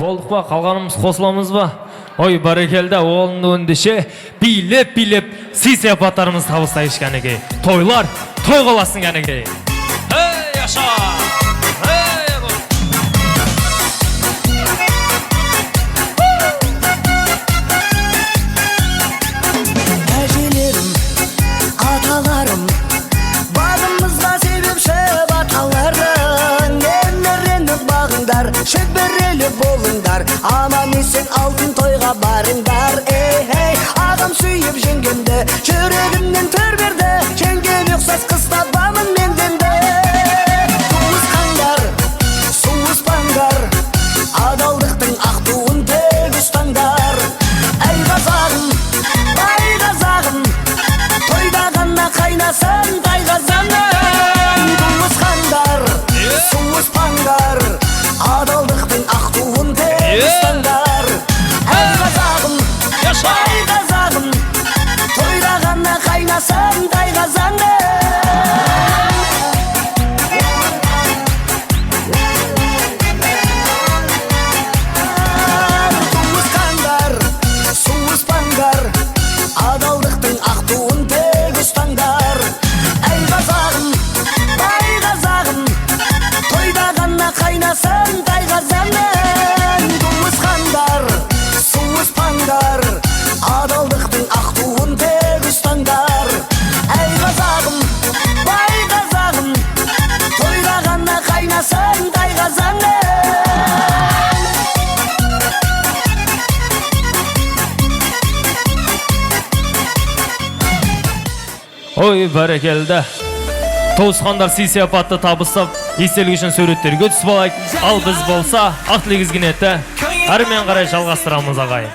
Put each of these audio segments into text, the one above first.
Болдық па, қалғанымыз қосыламыз ба? Ой, барекелді, оғылынды өндеше, билеп, сый-сияпаттарымыз табыстайыш кәнеге. Тойлар, той қаласын кәнеге. Эй, яша! Әжелерім, аталарым, бағымызға себепші баталарың. Еміреніп бағыңдар, шөбірелі болыңдар, аман есен алтын тойға барыңдар. Эй, ағам сүйіп жеңгенді, жүрегімнен төр берді, жеңген ұқсас қыстабамын менденді. Туысқандар, суыспаңдар, адалдықтың ақ туын тек ұстаңдар. Әй қазағым, бай қазағым, тойда ғана қайнасын тайғазаным. Туысқандар, суыспаңдар, адалдықтың ақ туын тек ұстаңдар. Әй қазағым, бай қазағым, тойда ғана қайнасын тайғазаным. Туысқандар, суыспаңдар, адалдықтың ақ туын тек ұстаңдар. Әй қазағым, бай қазағым, тойда ғана қайнасын тайғазаным. Туысқандар, суыспаңдар, адалдықтың ақ туын тек ұстаңдар. Әй қазағым, бай қазағым, тойда ғана қайнасын тайғазаным. Ой, барекелді. Туысқандар сый-сияпатты табыстап, естелік үшін суреттерге түсіп алайық. Ал біз болса, ақ тілегізген етті, әрмен қарай жалғастырамыз ағай.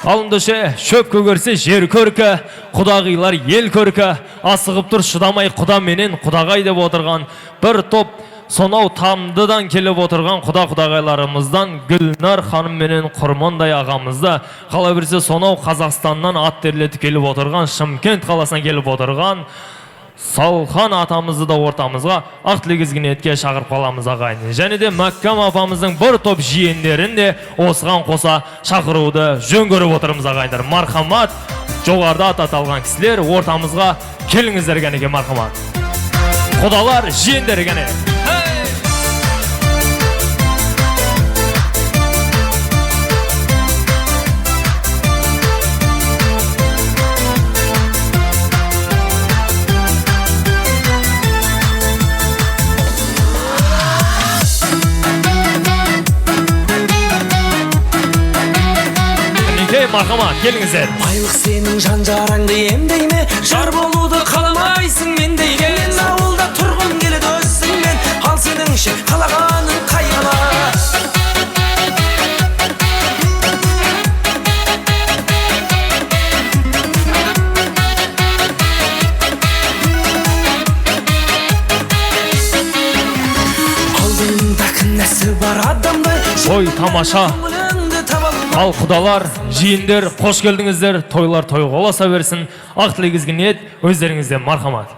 Алындыше, шөп көгерсе жер көркі, құдағилар ел көркі, асығып тұр шыдамай құда менен құдағай деп отырған бір топ сонау Тамдыдан келіп отырған құда-құдағайларымыздан Гүлнар ханым менен Құрмандай ағамызды, қала берсе сонау Қазақстаннан ат терлетіп келіп отырған, Шымкент қаласынан келіп отырған Салхан атамызды да ортамызға ақ тілегізген етке шақырып қаламыз ағайын. Және де Мәккам апамыздың бір топ жиендерін де осыған қоса шақыруды жөн көріп отырмыз ағайындар. Мархамат, жоғарда ат аталған кісілер ортамызға келіңіздер кәнеге, мархамат. Құдалар, жиендер кәне. Мархамат, келіңіздер. Байлық сенің жан-жараңды емдей ме? Жар болуды қаламайсың мендей ме? Мен ауылда тұрғым келеді өссіңмен, ал сенің ше қалағаның қайғала. Алдыңда кінәсі бар адамды. Ой, тамаша. Ал құдалар, жиендер, қош келдіңіздер, тойлар той қоласа берсін, ақ тілегізген ет, өздеріңізде мархамат.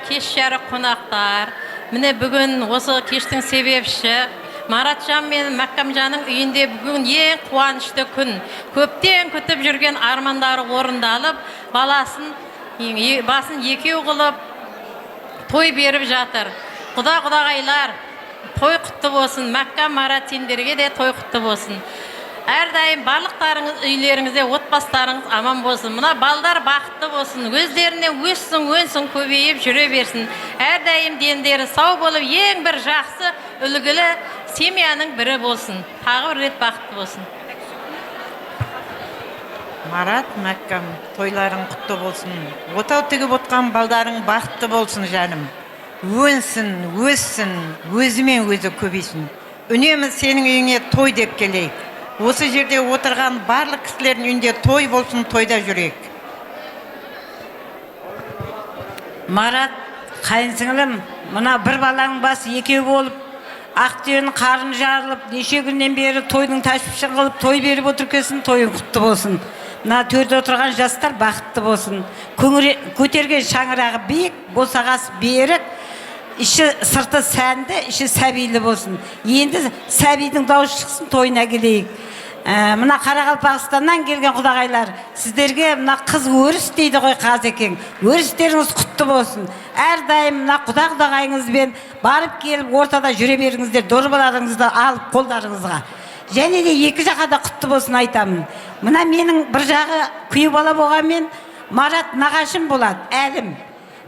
Кеш жарық қонақтар, міне бүгін осы кештің себепші Маратжан мен Мәккамжанның үйінде бүгін ең қуанышты күн. Көптен күтіп жүрген армандары орындалып, баласын басын екеу қылып той беріп жатыр. Құда-құдағайлар, той құтты болсын, Мәккам Марат сендерге де той құтты болсын. Әрдайым барлықтарыңыз үйлеріңізде отбасыларыңыз аман болсын. Мына балдар бақытты болсын, өздеріне өссін, өнсін, көбейіп жүре берсін. Әрдайым дендері сау болып, ең бір жақсы, үлгілі семьяның бірі болсын. Тағы бір рет бақытты болсын. Марат, Мәккам, тойларың құтты болсын. Отау тігіп отқан балдарың бақытты болсын жаным. Өнсін, өссін, өзімен өзі көбейсін. Үнемі сенің үйіңе той деп келейік. Осы жерде отырған барлық кісілердің үйінде той болсын, тойда жүрейік. Марат, қайынсіңілім, мына бір баланың басы екеу болып, ақтүйенің қарын жарылып, неше күннен бері тойдың тәшпішін қылып, той беріп отыркесін, тойың құтты болсын. мына төрде отырған жастар бақытты болсын. Көтерген шаңырағы биік, босағасы берік, іші сырты сәнді, іші сәбилі болсын. Енді сәбидің дауысы шықсын, тойына келейік. Мына Қарақалпақстаннан келген құдағайлар, сіздерге мына қыз өріс дейді ғой Қазекең. Өрістеріңіз құтты болсын. Әрдайым мына құда-құдағайыңызбен барып келіп ортада жүре беріңіздер, дорбаларыңызды алып қолдарыңызға. Және де екі жаққа да құтты болсын айтамын. Мына менің бір жағы күйеу бала болғанмен Марат нағашым болады, әлім.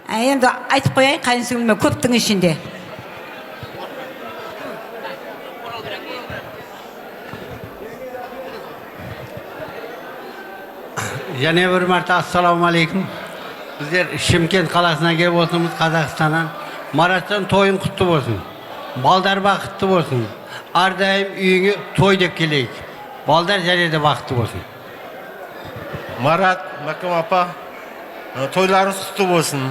Енді айтып қояйын қайынсіңліме көптің ішінде. Және бір мәрте ассаламу алейкум. Біздер Шымкент қаласынан келіп отырмыз, Қазақстаннан. Маратжан тойың құтты болсын. Балдар бақытты болсын. Әрдайым үйіңе той деп келейік. Балдар және де бақытты болсын. Марат, Мәккәм апа, тойларыңыз құтты болсын.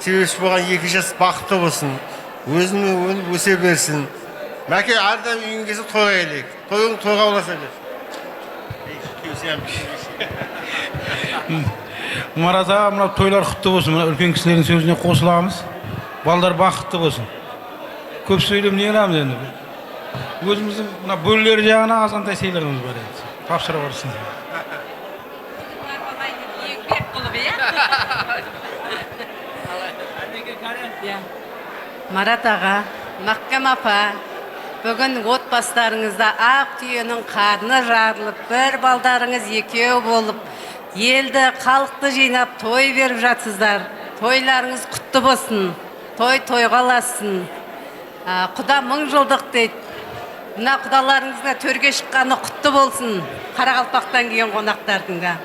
Себепші болған 2 жас бақытты болсын. Өзінің өсе берсін. Мәке, әрдайым үйіңе келсе тойға келейік. Тойың тойға оласа бер. Марат аға, мына тойлар құтты болсын. Мына үлкен кісілердің сөзіне қосыламыз. Балдар бақытты болсын. Көп сөйлем не қыламыз енді? Өзіміздің мына бөлелер жағына азғантай сыйлығымыз бар еді. Тапсыра барсын. Марат аға, Мәккәм апа, бүгін отбасыларыңызда ақ түйенің қарны жарылып, бір балдарыңыз екеу болып, елді, халықты жинап, той беріп жатсыздар. Тойларыңыз құтты болсын, той тойға аласын. Құда 1000 жылдық дейді. Мына құдаларыңызға төрге шыққаны құтты болсын, Қарақалпақтан келген қонақтардың да.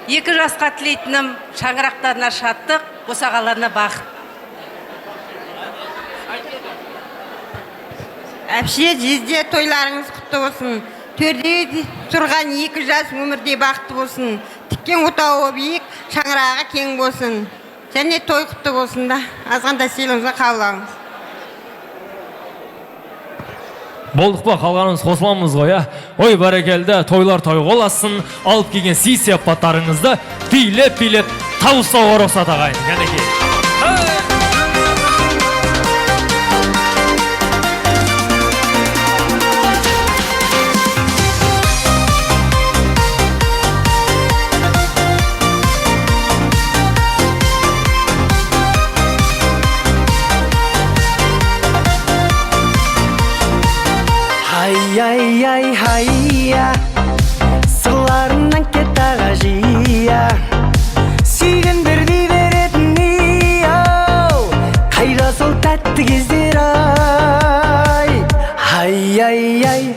2 жасқа тілейтінім шаңырақтарына шаттық, босағаларына бақыт. Әпше, жезде тойларыңыз құтты болсын. Төрде тұрған 2 жас өмірде бақытты болсын. Тіккен отауы биік, шаңырағы кең болсын. Және той құтты болсын да, азғанда сыйлығыңызға қабылдаңыз. Болдық па, қалғанымыз қосыламыз ғой, ә? Ой, бәрекелді, тойлар тойға оласын, алып келген сый-сияпаттарыңызды билеп-билеп тауыстауға рұқсат ағайын. Кәнекей. Hayya sırlarından ket ağacıya Suygen birdi veretin niyav Kayra sol tatlı gezdir ay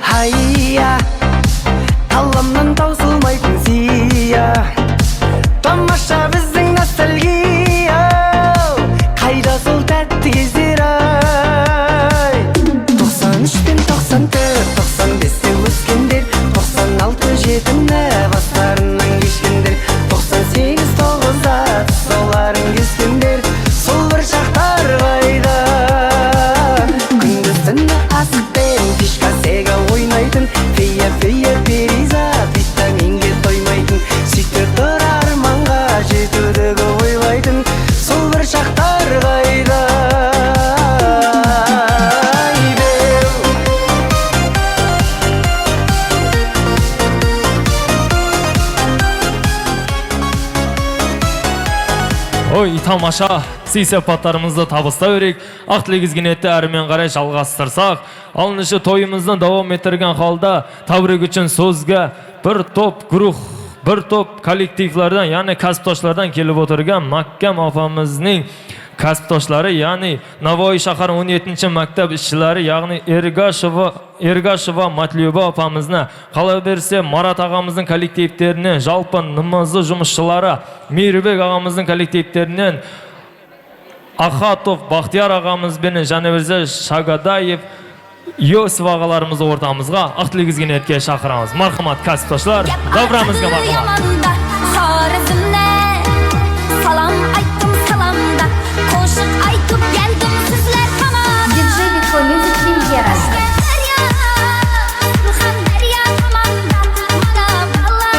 Hayya Tallamdan tausılmaydın siya Tamaşa bizden nostalgiya Kayra sol tatlı gezdir ay 93'ten 94 95'te өскендер 96 жетімді бастарынан кешкендер 98 9'da соларын кескендер сол бір шақтар қайда күндіз түні асықпен дискотека ойнайтын фея перизат витаминге тоймайтын сөйтіп тұр арманға жетуді ойлайтын сол бір шақтар қайда Ой, тамаша, сый-сияпаттарымызды табыста өрек, ақ тілегізгенетті әрімен қарай жалғастырсақ, алынышы тойымыздан давам етірген қалда, табырек үшін сөзге бір топ грух, бір топ коллективлардан, яғни кәсіптошлардан келіп отырған Мәккәм апамыздың кәсіптошлары, яғни Navoiy шахар 17-ші мәктәп ішчілері, яғни Эргашева Матлюба апамызны, қала берсе Марат ағамыздың коллективтерінен, жалпы нымызы жұмысшылары, Мейірбек ағамыздың коллективтерінен, Ахатов Бақтияр ағамыз бен және бірзе Шагадаев, Йосиф ағаларымызды ортамызға ақ тілегізген етке шақырамыз. Мархамат кәсіптошлар, добрамызға мархамат. Salam ayttım salamda, koşup aytıp geldim sizler tamam. DJ Bitcoin Music Pремьера. Ruhan derya tamamda, mana bala.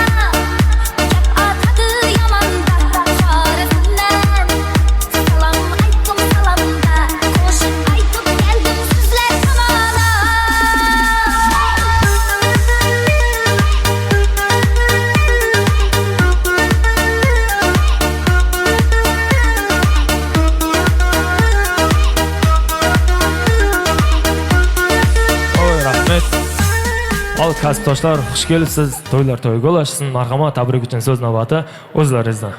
Marhamat kasbdoshlar, xush kelibsiz. To'ylar to'yga ulashsin. Marhamat, tabrik uchun so'z navbati o'zlaringizdan.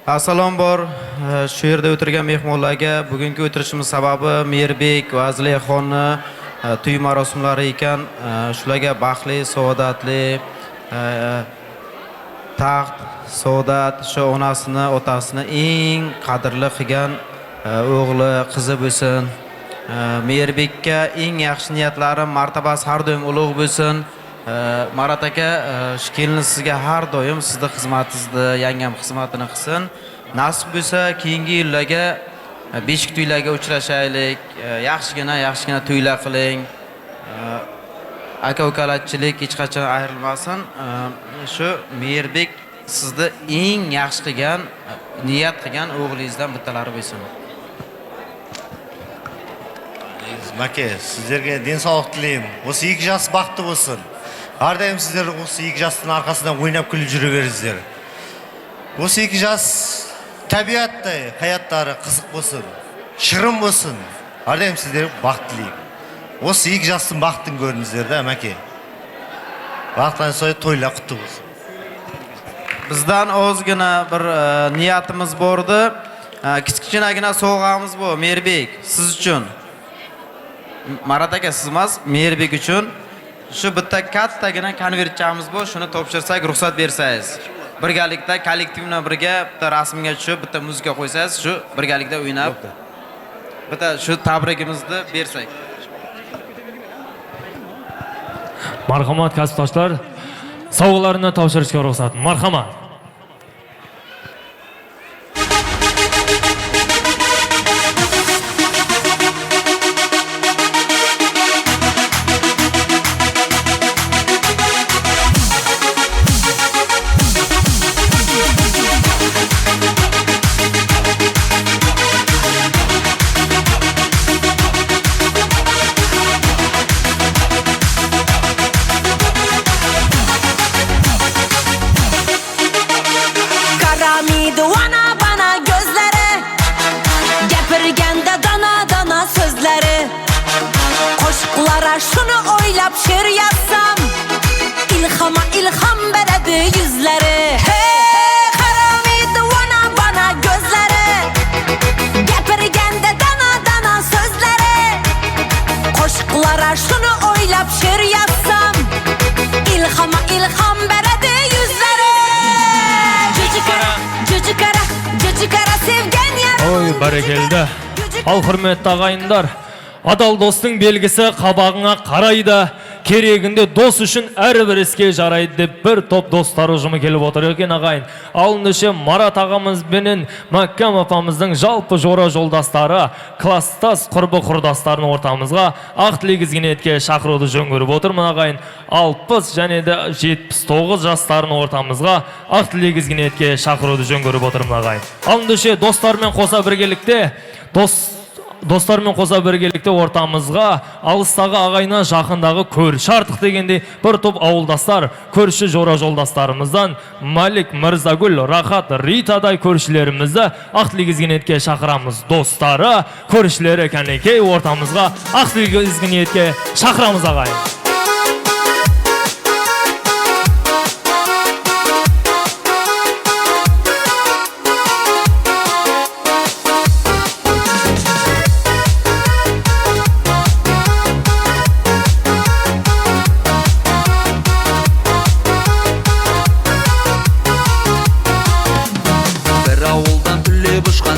Assalom bor. Shu yerda o'tirgan mehmonlarga bugungi o'tirishimiz sababi Merbek va Azliyxonni to'y marosimlari ekan. Shularga baxtli, saodatli taxt, saodat, shu onasini, otasini eng qadrli qilgan o'g'li, qizi bo'lsin. Merbekka eng yaxshi niyatlarim, martabasi har doim ulug' bo'lsin. Marat aka, kelinni sizga har doim sizni xizmatingizda yangam xizmatini qilsin. Nasib bo'lsa, keyingi yillarga beshik to'ylarga uchrashaylik. Yaxshigina to'ylar qiling. Aka-ukalarchilik hech qachon ayrilmasin. Shu Merbek sizni eng yaxshi qilgan, niyat qilgan o'g'lingizdan bittalari bo'lsin. Maka, sizlarga den sog'lik tilayman. O'sha 2 yosh baxtli bo'lsin. Har doim sizlar o'sha 2 yoshning orqasidan o'ynab kulib yuraveringizlar. O'sha 2 yosh tabiatda hayotlari qiziq bo'lsin, shirin bo'lsin. Har doim sizlarga baxt tilayman. O'sha 2 yoshning baxtini ko'ringizlar-da, maka. Vaqtdan so'ng to'ylar qutlu bo'lsin. Bizdan ozgina bir niyatimiz bordi. Kichkinagina sovg'amiz bu Merbek, siz uchun. Marat aka, siz emas, Merbek uchun shu bitta kattagina konvertchamiz bor, shuni topshirsak, ruxsat bersangiz. Birgalikda kollektiv bilan birga bitta rasmga tushib, bitta muzika qo'ysangiz, shu birgalikda o'ynab, bitta shu tabrigimizni bersak. Marhamat kasbdoshlar, sovg'alarini topshirishga ruxsat. Marhamat. Şunu oylab şiir yazsam, ilhama ilham beredi yüzleri. Hey, karamıydı bana gözleri, gepirgende dana dana sözleri. Koşuklara şunu oylab şiir yazsam, ilhama ilham beredi yüzleri. Cücü kara sevgen yaram. Oy, barakelda. Al hurmetli agayınlar. Adal dostың белгісі қабағыңа қарайды, керегінде дос үшін әрбір іске жарайды деп бір топ достар ұжымы келіп отыр екен ағайын. Алындышы Марат ағамыз бенен Мәккәм апамыздың жалпы жора жолдастары, класстас құрбы құрдастарын ортамызға ақ тілегізген етке шақыруды жөн көріп отырмын ағайын. 60 және де 79 жастарын ортамызға ақ тілегізген етке шақыруды жөн көріп отырмын ағайын. Алындышы достармен қоса біргелікте ортамызға алыстағы ағайына жақындағы көрші артық дегенде бір топ ауылдастар, көрші жора жолдастарымыздан Малик, Мырзагүл, Рахат, Ритадай көршілерімізді ақ тілегізген етке шақырамыз. Достары, көршілері кәнекей ортамызға ақ тілегізген етке шақырамыз ағайын.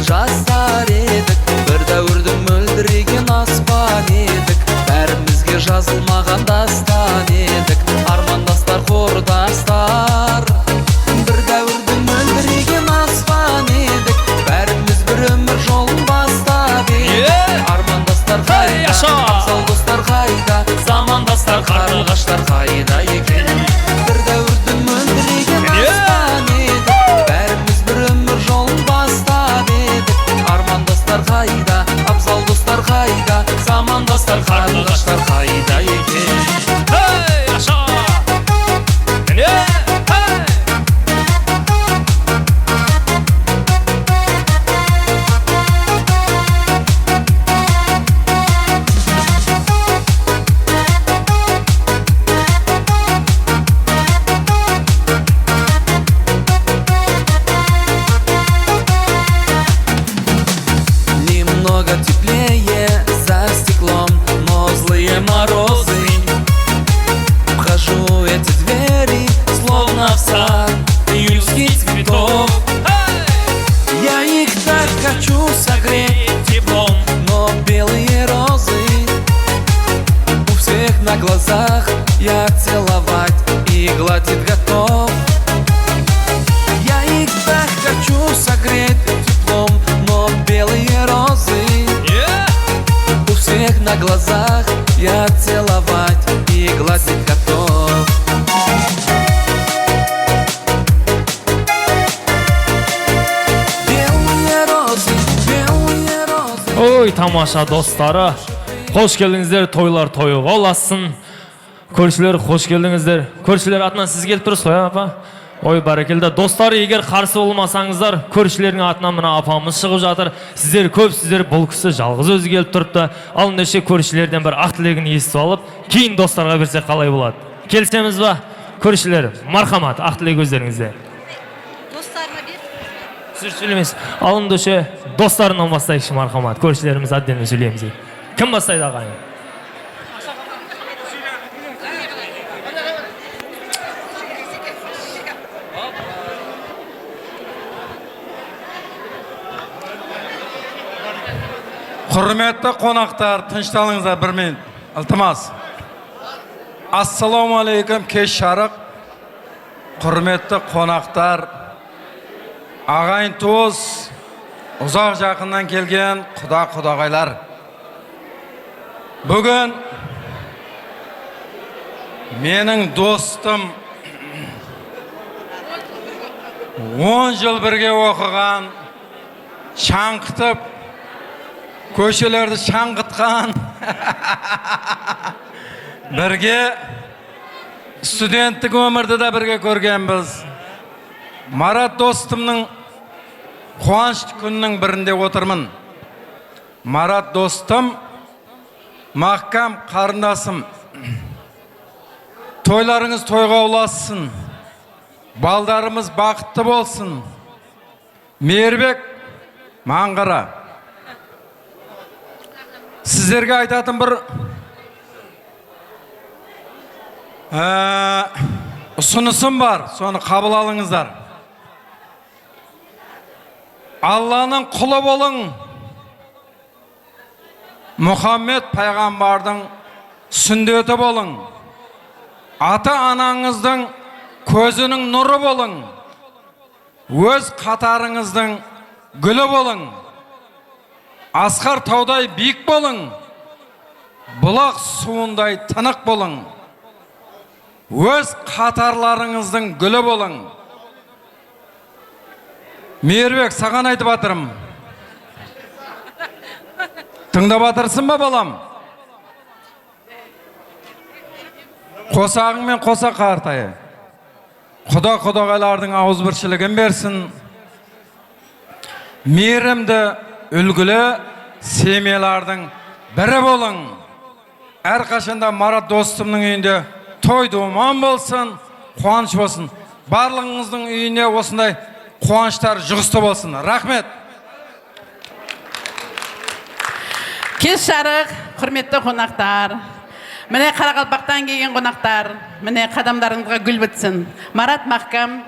Жастар едік, бір дәуірдің мөлдіреген аспан едік, бәрімізге жазылмаған дастан едік, армандастар, құрдастар. Бір дәуірдің мөлдіреген аспан едік, бәріміз бір өмір жолын бастап едік, армандастар қайда, абзал достар қайда, замандастар, қарлығаштар қайда екен. Бір дәуірдің мөлдіреген аспан едік, бәріміз бір өмір жолын бастап едік, армандастар қайда, абзал достар қайда, замандастар, қарлығаштар қайда екен. Hey, аша! хочу согреть теплом, но белые розы у всех на глазах. Я целовать и гладить готов. Я их так хочу согреть теплом, но белые розы у всех на глазах. Я целовать и гладить готов. Белые розы, белые розы. Ой, тамаша достары. Hoş geldingizler, toylar toyu olasın. Көршілер, hoş geldingizler. Көршілер атынан siz келіп тұрсыз ғой, апа? Ой, бәрекелді. Достары, егер қарсы болмасаңыздар, көршілердің атынан мына апамыз шығып жатыр. Сіздер көпсіздер, бұл кісі жалғыз өзі келіп тұрыпты. Ал ендеше көршілерден бір ақ тілегін естіп алып, кейін достарға берсек қалай болады? Келісеміз ба? Көршілер, мархамат, ақ тілек өздеріңізде. Достарыма бер. Сіз сөйлемейсіз. Ал ендеше достарынан бастайықшы, мархамат. Көршілеріміз әдден сөйлейміз. Кім бастайды ағайын? Құрметті қонақтар, тынышталыңыздар бір минут. Ілтимас. Ассалаумағалейкум, кеш жарық. Құрметті қонақтар, ағайын туыс, ұзақ жақыннан келген құда-құдағайлар. Бүгін менің достым 10 жыл бірге оқыған, шаңқытып, көшелерді шаңғытқан, бірге студенттік өмірді де бірге көргенбіз. Марат достымның қуаныш күннің бірінде отырмын. Марат достым, мақкам қарындасым, тойларыңыз тойға ұлассын, балдарымыз бақытты болсын. Мейірбек, маңғара. Сіздерге айтатын бір ұсынысым бар, соны қабыл алыңыздар. Алланың құлы болың. Мұхаммед пайғамбардың сүндеті болың. Ата-анаңыздың көзінің нұры болың. Өз қатарыңыздың гүлі болың. Асқар таудай биік болың. Бұлақ суындай тынық болың. Өз қатарларыңыздың гүлі болың. Мейірбек, саған айтып атырым. Тыңдап атырсың ба, балам? Қосағың мен қоса қартайы. Құда-құдағайлардың ауызбіршілігін берсін. Мейірімді, үлгілі семьялардың бірі болың. Әрқашанда Марат достымның үйінде той думан болсын, қуаныш болсын. Барлығыңыздың үйіне осындай қуаныштар жұғысты болсын. Рахмет. Кеш жарық, құрметті қонақтар. Міне Қарақалпақтан келген қонақтар, міне қадамдарыңызға гүл бітсін. Марат мақкам,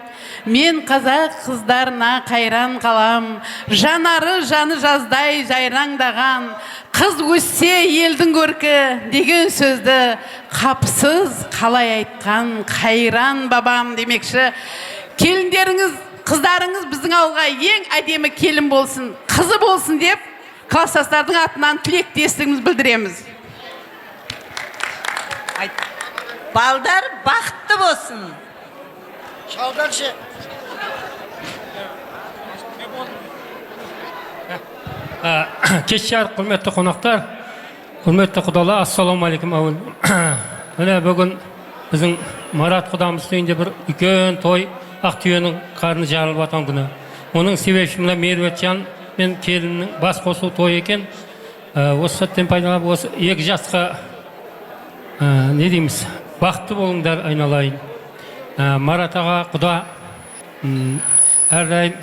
мен қазақ қыздарына қайран қалам, жанары жаны жаздай жайраңдаған, қыз өссе елдің көркі деген сөзді қапсыз қалай айтқан қайран бабам демекші. Келіндеріңіз, қыздарыңыз біздің ауылға ең әдемі келін болсын, қызы болсын деп, класстастардың атынан тілектестігіміз білдіреміз. Балдар бақытты болсын. Шалдаршы. Кеш жарық, құрметті қонақтар, құрметті құдалар, ассалаумағалейкум. Міне бүгін біздің Марат құдамыздың үйінде бір үлкен той, Ақтүйенің қарны жарылып жатқан күні. Оның себепші мына Меруертжан мен келіннің бас қосу той екен. Осы сәттен пайдаланып, осы екі жасқа не дейміз, бақытты болыңдар айналайын. Марат аға, құда, әрдайым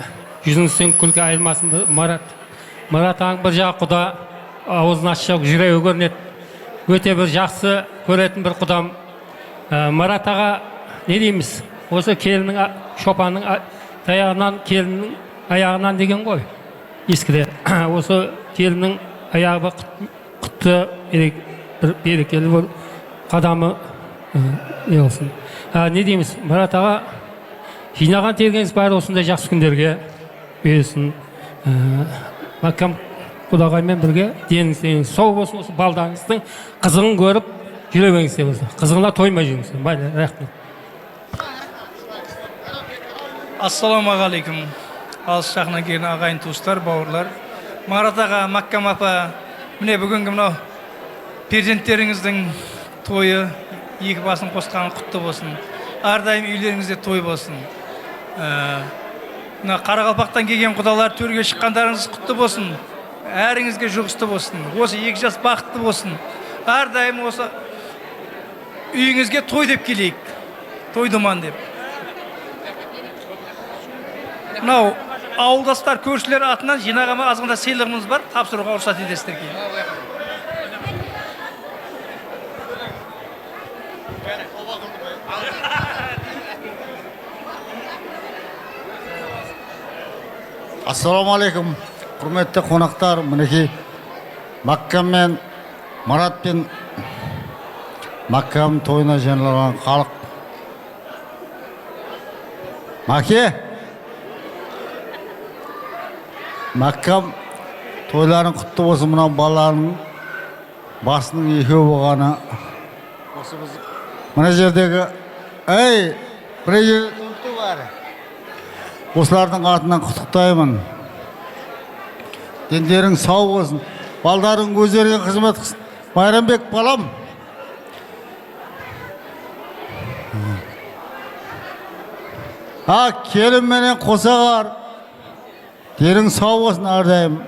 жүзіңізден күлкі айырмасын. Марат ағаң бір жағы құда, ауызын ашса жүрегі көрінеді. Өте бір жақсы көретін бір құдам. Марат аға, не дейміз, осы келіннің шопанның таяғынан, келіннің аяғынан деген ғой. eskide. Осы келіннің аяғы құтты берекелі бол, қадамы не болсын. Не дейміз, Марат аға, жинаған тергеніз бәрі осындай жақсы күндерге берсін. Маккам құдағаймен бірге деніңіз сау болсын, осы балдарыңыздың қызығын көріп жүре беріңіздер болсын. Қызығына тоймай жүріңіздер. Байлы, рахмет. Ассалаумағалейкум. Алыс жақынан келген ағайын туыстар, бауырлар. Марат аға, Маккам апа, міне бүгінгі мынау перзенттеріңіздің тойы, екі басын қосқан құтты болсын. Әрдайым үйлеріңізде той болсын. Қарақалпақтан келген құдалар, төрге шыққандарыңыз құтты болсын. Әріңізге жұғысты болсын. Осы екі жас бақытты болсын. Әрдайым осы үйіңізге той деп келейік. Той думан деп. Мынау ауылдастар, көршілер атынан жинағама азғанда сыйлығымыз бар, тапсыруға рұқсат етесіздер кейін. Ассаламалейкум, құрметті қонақтар, мінекей Маккам мен Марат пен Маккам тойына жиналған халық. Маке, Маккам тойларын құтты болсын, мынау баланың басының екеуі болғаны. Мына жердегі, бір жерде тонты бар. Осылардың артынан құттықтаймын. Дендерің сау болсын. Балдарың өздеріне қызмет қылсын. Байрамбек балам. Келін менен қосағар. Дерің сау болсын әрдайым.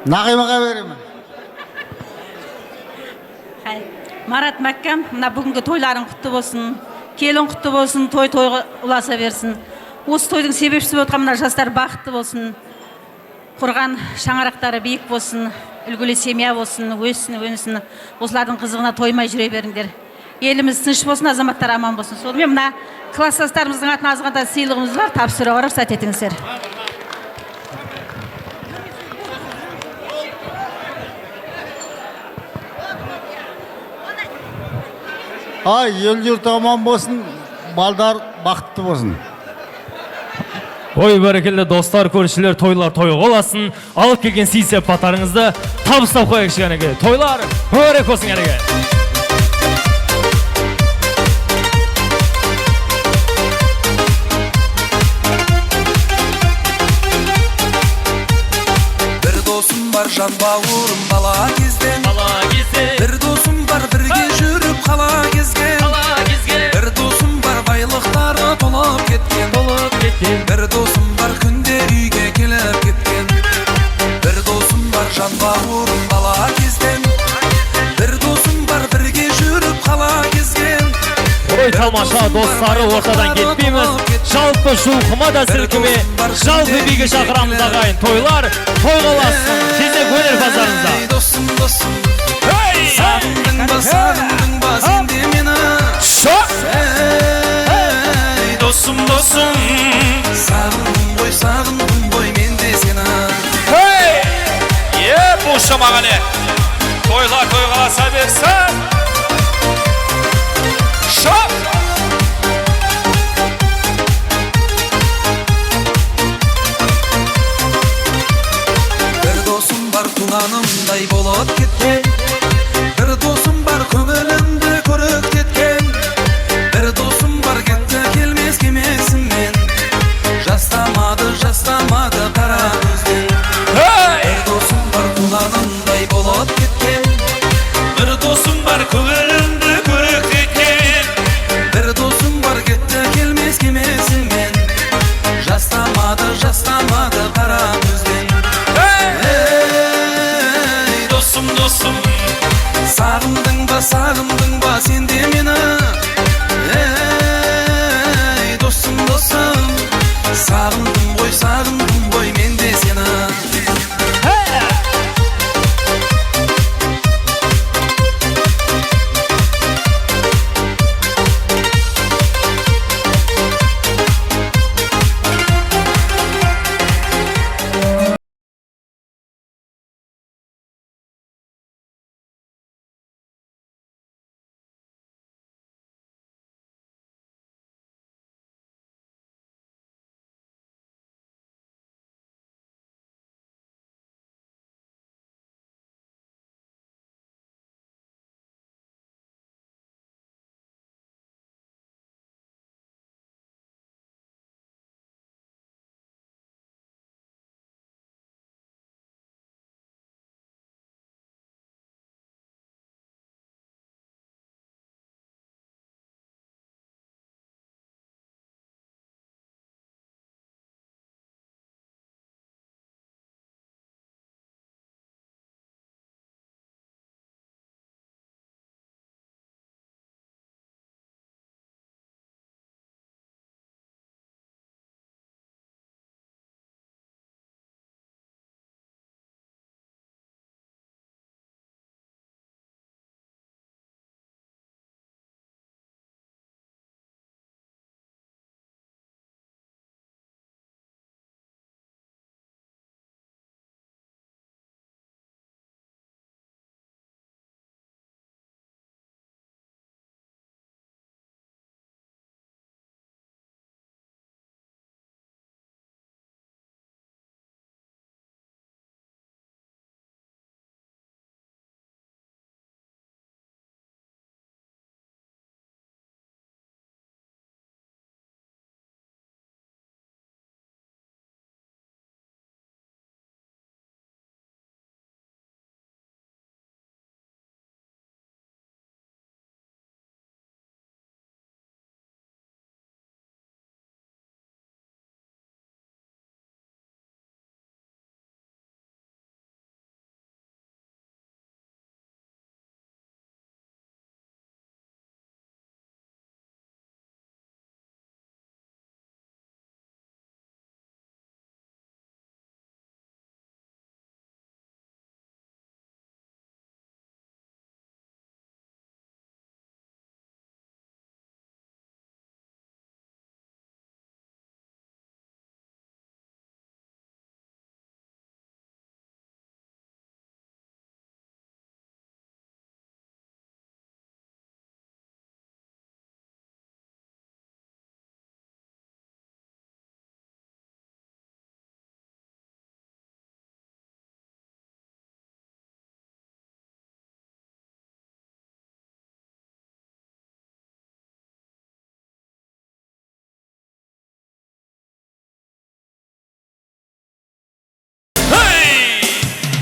Нағимаға беремін. Марат, Маккам, мына бүгінгі тойларың құтты болсын, келін құтты болсын, тойға ұласа берсін. Осы тойдың себепшісі отқан мына жастар бақытты болсын, құрған шаңырақтары биік болсын, үлгілі семья болсын, өссін, өнісін, осылардың қызығына тоймай жүре беріңдер. Еліміз тыныш болсын, азаматтар аман болсын. Сонымен мына класстастарымыздың атына азғанда сыйлығымыз бар, тапсыруға рұқсат етіңіздер. Ел жұрт аман болсын, балдар бақытты болсын. Ой, бәрекелді достар, көршілер, тойлар тойы оласын. Алып келген сый-сыйпаттарыңызды табыстап қояйық кішкенеге. Тойлар өрек болсын кішкенеге. Бір досым бар, жан бауырым бала кезден. Бір досым бар, бірге жүріп қала кезген. Бір досым бар, байлықтары толып кеткен. Бір досым бар, күнде үйге келіп кеткен. Бір досым бар, жан бауырым бала кезден. Бір досым бар, бірге жүріп қала кезген. Ой, талмаша достары ортадан кетпейміз. Жалпы шулқыма да сілкіме, жалпы биге шақырамыз ағайын. Тойлар, тойға оласын, кезек өнер базарыңызда. Досым, досым, сағындың ба сенде мені. Досым, досым, сағындым ғой мен де сені. Бұл шамағане тойлар тойғаласа берсін. Бір досым бар, туғанымдай болып кеткен. Бір досым бар, көңілімді көріктеткен. Бір досым бар, кетті келмес кемесіммен. Жастамады қара көзден. Бір досым бар, туғанымдай болып кеткен. Бір досым бар,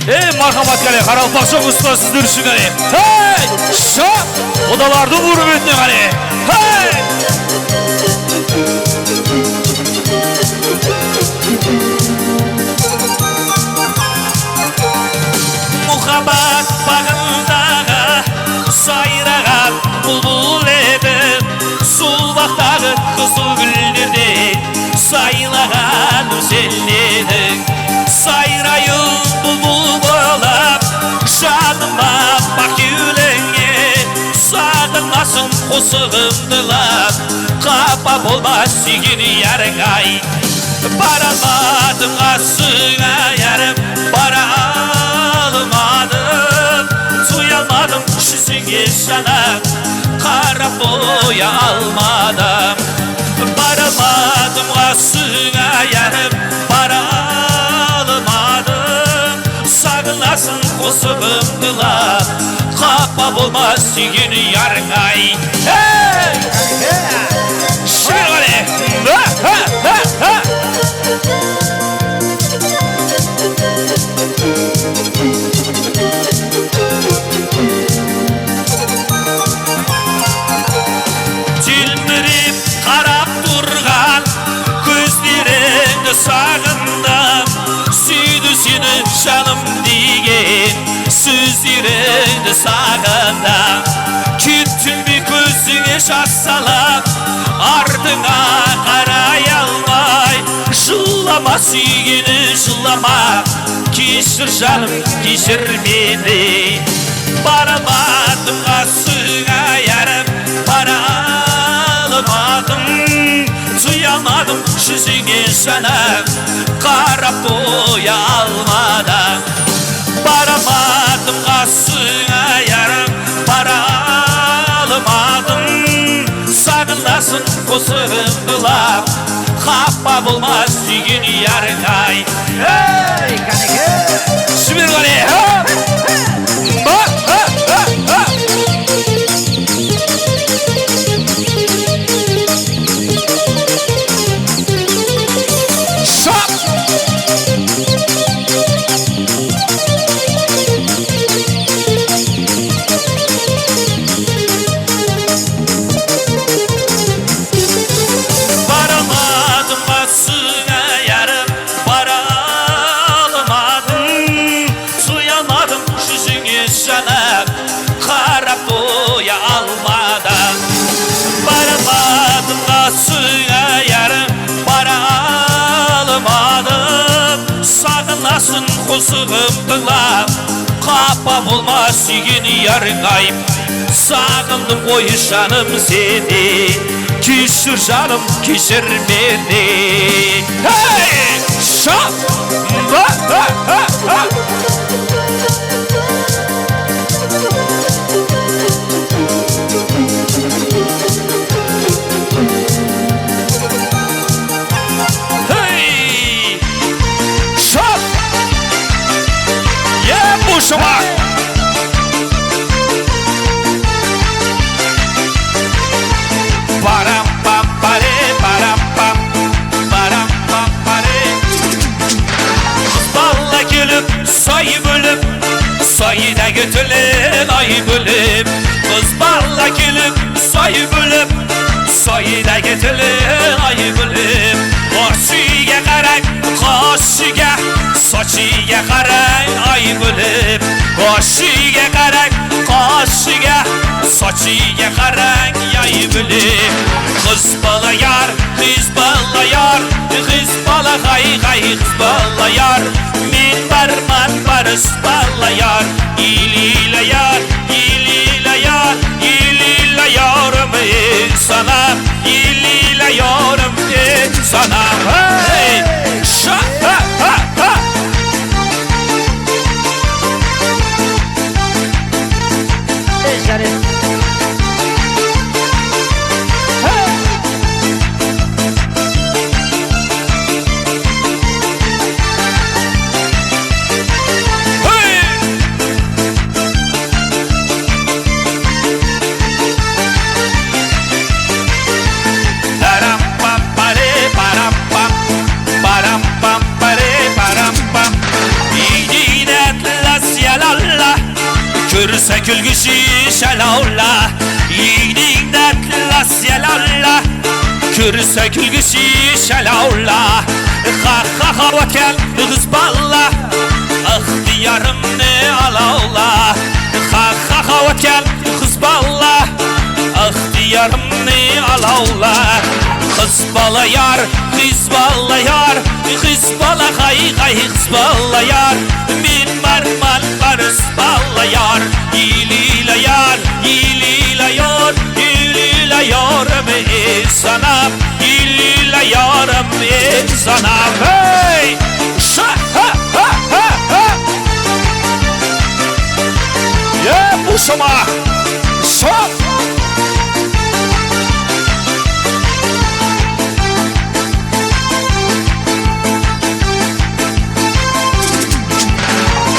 Marhamat gale, Qaralpaqcha usta sizler üçün gale. Hey! Şah! Odalardı vurup ötüne gale. Hey! Muhabbat bağındağı sayrağan bulbul edi. Sulbaqtağı kızıl güllerdi sayrağan üzelledi. Sayrayın bulbul bolap şadıma bak yüreğe. Sağınlasın qosығымдылап қапа болмас сүйген ярың ай. Барамадым қасыңа ярым, бара алмадым. Суя алмадым жүзіңе жанап, қарап қоя алмадым. Барамадым қасыңа ярым, бара алмадым. Сағынасың қосығымдылап, қапа болмас сүйген ярың ай. Шыр ғали! Телміріп қарап тұрған көздеріңді сағындым. Сүйді сені жаным деген сөздеріңді сағындым. Кеттің бе көзіңе жас салып, артыңа қарай алмай. Жылама сүйгені жылама, кешір жаным кешір мені. Барамадым қасыңа ярым, бара алмадым. Суя алмадым жүзіңе жаным, қарап қоя алмадым. Барамадым қасыңа ярым, бара алмадым. Сағынасың қосығымдылап, қапа болмас сүйген ярың ай. Эй, қанеке! Жібер ғали! Шап! Барамадым қасыңа ярым, бара алмадым. Суя алмадым жүзіңе жанап, қарап қоя алмадым. Барамадым қасыңа ярым, бара алмадым. Сағынасың қосығымдылап, қапа болмас сүйген ярың ай. Сағындым ғой жаным сені, кешір жаным кешір мені. Hey! Шап! Hey! Шап! Бушыма! Парам-пам-паре, парам-пам, парам-пам-паре. Balla gülüp, sayı bölüp, sayıda götülen ay bölüp. Kız balla gülüp, sayı bölüp, sayıda götülen ay bölüp. Koşuya karak, koşuya, saçıya karak ay bölüp. Koşuya karak, koşuya, saçıya karak ay bölüp. Kız bala yar, kız bala yar, kız bala hay hay kız bala yar. Min barman barış bala yar, ilila yar, ilila yar, ilila yarım sana, ilila yarım sana. Hey! Şa ha ha ha! Param pam pare param külgüsü şalaula Yiğidin dertli asyalaula Kürse külgüsü şalaula Ha ha ha vatel kız balla İhtiyarım ne alaula Ha ha ha vatel kız balla İhtiyarım ne alaula Kız bala yar, kız bala yar Kız bala hay hay kız bala yar Min marmal barız bala yar İlila yar, ilila yar İlila yarım insanam İlila yarım insanam Hey! Şa ha ha ha ha Ya bu şama Şa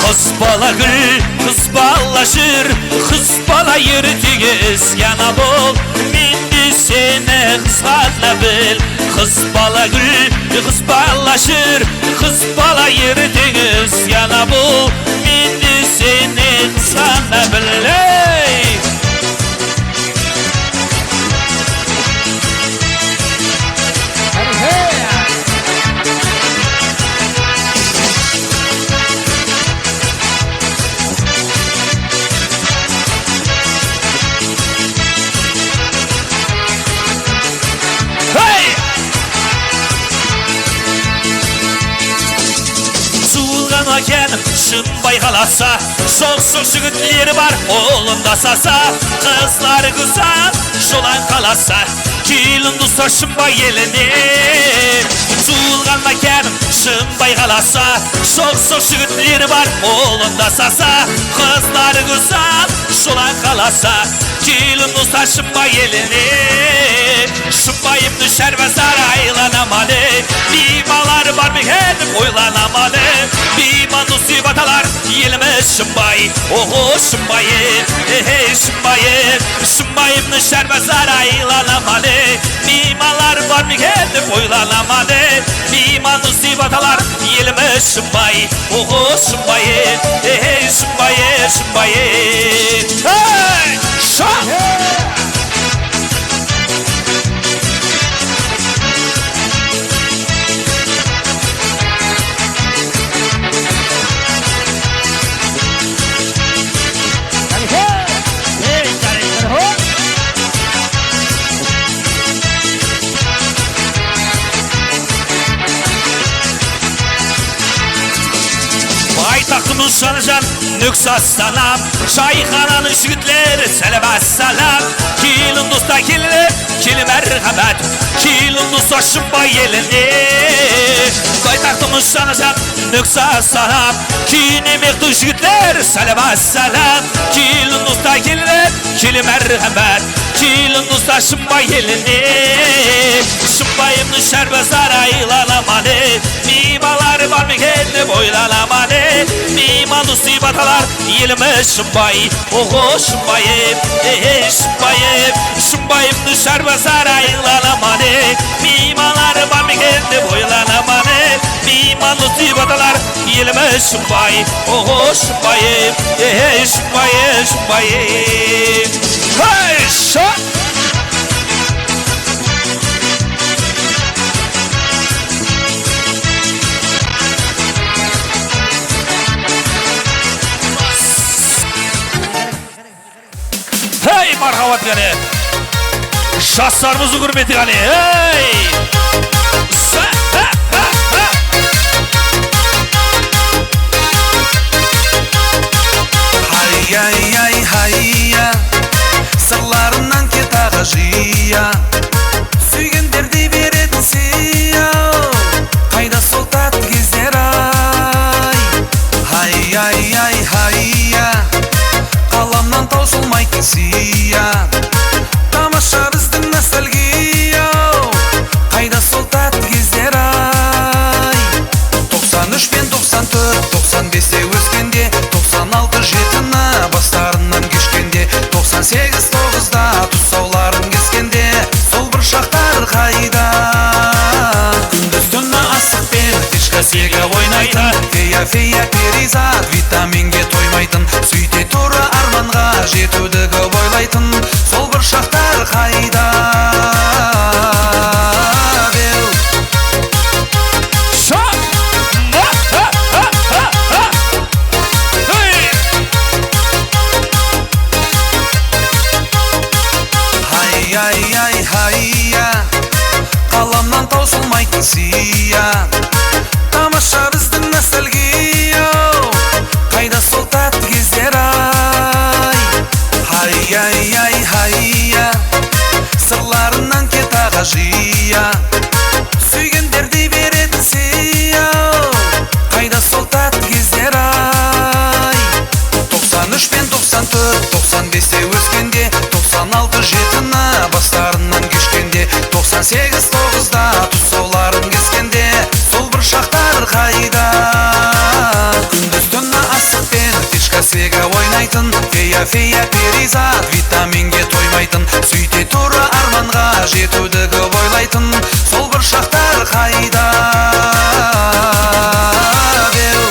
Kız bala gül, kız balaşır Kız bala yürütüyüz yana bol Mindi seni kızlarla bil Kız bala gül, kız balaşır Kız bala yürütüyüz yana bol Mindi seni kızlarla bil hey! Ken şınbay kalasa Sok şıgıtleri var oğlunda sasa Kızlar güzel şolan kalasa Kilin dusa şınbay elini Tuğulganma ken şınbay kalasa Sok şıgıtleri var oğlunda sasa Kızlar güzel şolan kalasa Kilin dusa şınbay elini Şınbayım düşer ve saraylanamalı Bimalar var mı hendim oylanamalı Biman musibatalar yelimiz şımbayı Oho şımbayı Hey şımbayı Şımbayım düşer ve saraylanamalı Bimalar var mı hendim oylanamalı Biman musibatalar yelimiz şımbayı Oho şımbayı Hey şımbayı Şımbayı Hey Şah Taktımın şanıcan nüksas salam Şayhananın şügütleri selebas salam Kilin dosta kilir, kili merhamet Kilin dosta şımba yelini Taktımın şanıcan nüksas salam Kini mektu şügütleri selebas salam Kilin dosta kilir, kili merhamet Kilin dosta şımba yelini Şımbayım düşer ve saraylanamalı Mimalar var mı kendi boylanamalı Miman musibatalar yelimiz şımbayı Oho şımbayı Hey şımbayı Şımbayım düşer ve saraylanamalı Mimalar var mı kendi boylanamalı Miman musibatalar yelimiz şımbayı Oho şımbayı Hey şımbayı Şımbayı Hey şah Hey marhamat gani Şahslarımızın hürmeti gani Hey Hay hayya Sırlarından ketağı jıya Süygenderdi veredin siya Kayda sol tat gezler ay Hayya Kalamdan tausılmayken siya Tamaşa bizden nostalgiya Kayda sol tat gezler ay 93 ben 94 95'te özgende 96 жетіні бастарынан кешкенде 98-9'da тұсауларын кескенде сол бір шақтар қайда күндіз түні асықпен тишка сега ойнайды фея перизат, витаминге тоймайтын, сөйте тура арманға жетуді көп ойлайтын, сол бір шақтар қайда бел. Хай-я, қаламнан таусылмайтын сия, тамаша біздің ностальгия, қайда сол тәтті кездер ай. Хай-я, сырларынан кет аға жия, сүйгендердей беретін сия, қайда сол тәтті кездер ай. 93 пен 94, 95-те өскенде, 96 жетіні бастарынан кешкенде, 98-9-да тұсауларын кескенде, сол бір шақтар қайда. Күндіз түні асықпен птичка свега ойнайтын, фея перизат, витаминге тоймайтын, сөйте тура арманға жетуді көп ойлайтын, сол бір шақтар қайда бел.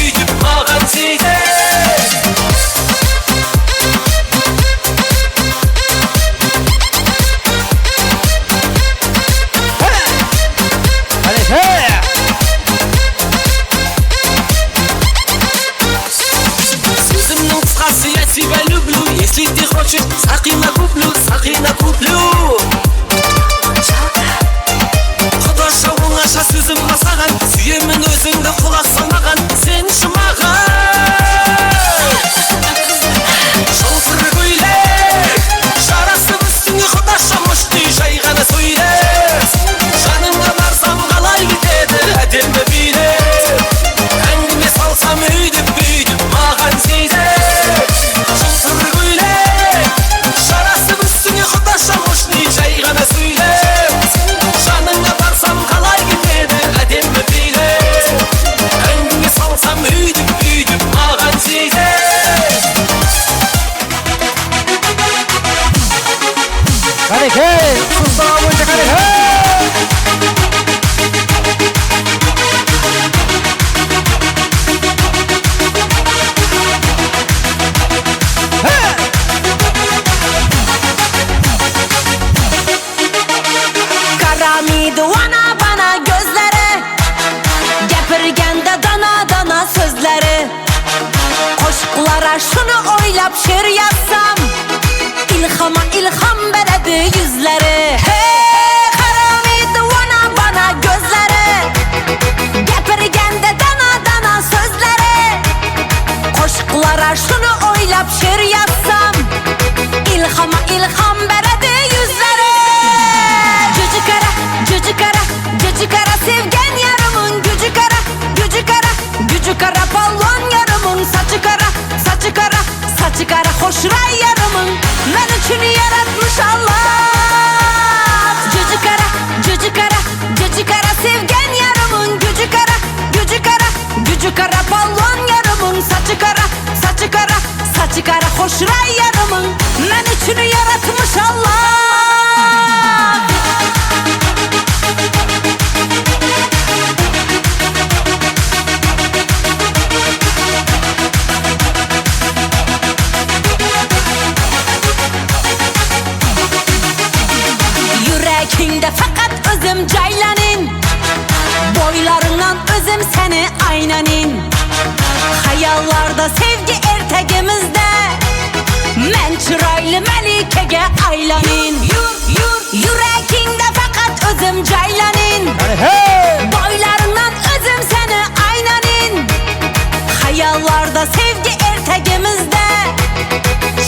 Uydup Karamidi vana bana gözleri Gepirgende dana dana sözleri Koşkulara şunu oylap şiir yazsam İlhama ilham beredi yüzleri Hey karamidi vana bana gözleri Gepirgende dana dana sözleri Koşkulara şunu oylap şiir yazsam İlhama ilham beredi yüzleri Cücü kara, cücü kara, cücü kara sevgen yarımın gücü kara, gücü kara, gücü kara pallon yarımın saçı kara, saçı kara, saçı kara hoşray yarımın ben için yaratmış Allah. Cücü kara, cücü kara, cücü kara sevgen yarımın gücü kara, gücü kara, gücü kara pallon yarımın saçı kara, saçı kara, saçı kara hoşray yarımın ben için yaratmış Allah. Yüreğinde fakat özüm caylanin Boylarından özüm seni aynanin Hayallarda sevgi ertegimizde Men çıraylı melikege aylanin Yüreğinde fakat özüm caylanin Boylarından özüm seni aynanin Hayallarda sevgi ertegimizde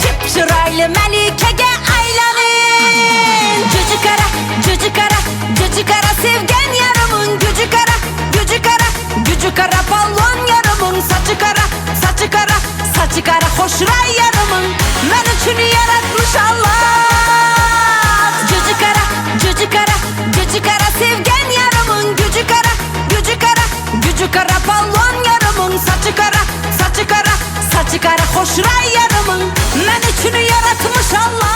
Çıp çıraylı melikege aylanin Cücü kara, cücü kara, cücü kara sevgen yarımın gücü kara, gücü kara, gücü kara pallon yarımın saçı kara, saçı kara, saçı kara hoşray yarımın ben için yaratmış Allah. Cücü kara, cücü kara, cücü kara sevgen yarımın gücü kara, gücü kara, gücü kara pallon yarımın saçı kara, saçı kara, saçı kara hoşray yarımın ben için yaratmış Allah.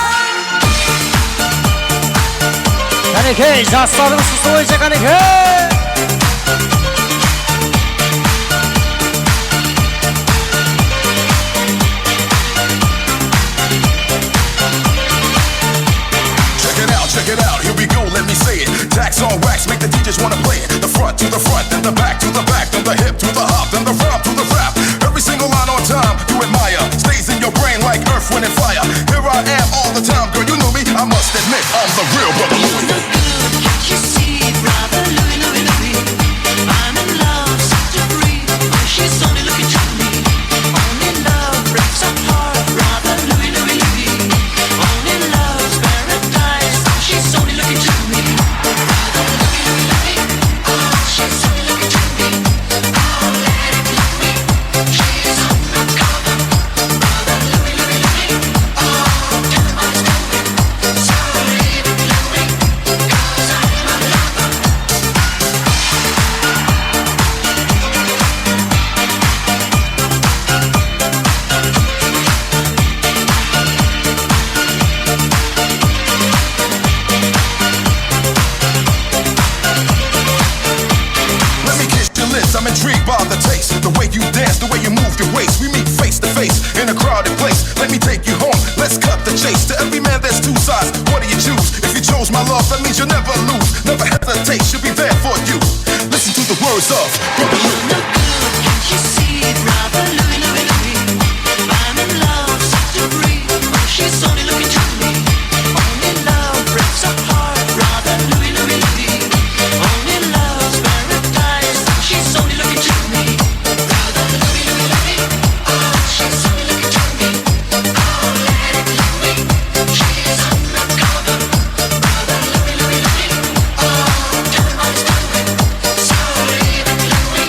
Kaneke, jastlarımız susulayacak kaneke. Check it out, here we go, let me say it. Tax on wax, make the DJs wanna play it. The front to the front, then the back to the back, then the hip to the hop, then the rap to the rap. Every single line on time, you admire. Stays in your brain like earth, wind, and fire. Here I am all the time, girl, you know me. I must admit, I'm the real brother Louie. Can't you see, brother Louie, Louie, Louie? I'm in love, such a free. She's only looking to me. Only love breaks our heart, brother Louie, Louie, Louie. Only love's paradise. She's only looking to me. Brother Louie, Louie, Louie. Oh, she's only looking to me. Oh, let it love me. She's undercover. Brother Louie, Louie, Louie. Oh, tell him what it's doing. So leave it lonely. 'Cause I'm a lover. Let me kiss your lips, I'm intrigued by the taste. The way you dance, the way you move your waist. We meet face to face in a crowded place. Let me take you home, let's cut the chase. To every man there's two sides, what do you choose? If you chose my love, that means you'll never lose. Never hesitate, she'll be there for you. Listen to the words of Brother Louie. Can't you see, brother Louie, Louie, Louie? I'm in love, such a free. She's only looking to me. Only love breaks our heart, brother Louie, Louie, Louie. Only love's paradise. She's only looking to me. Brother Louie, Louie, Louie. Oh, she's only looking to me. Oh, let it love me. She's undercover. Brother Louie, Louie, Louie. Oh, tell him what it's doing. So leave it lonely.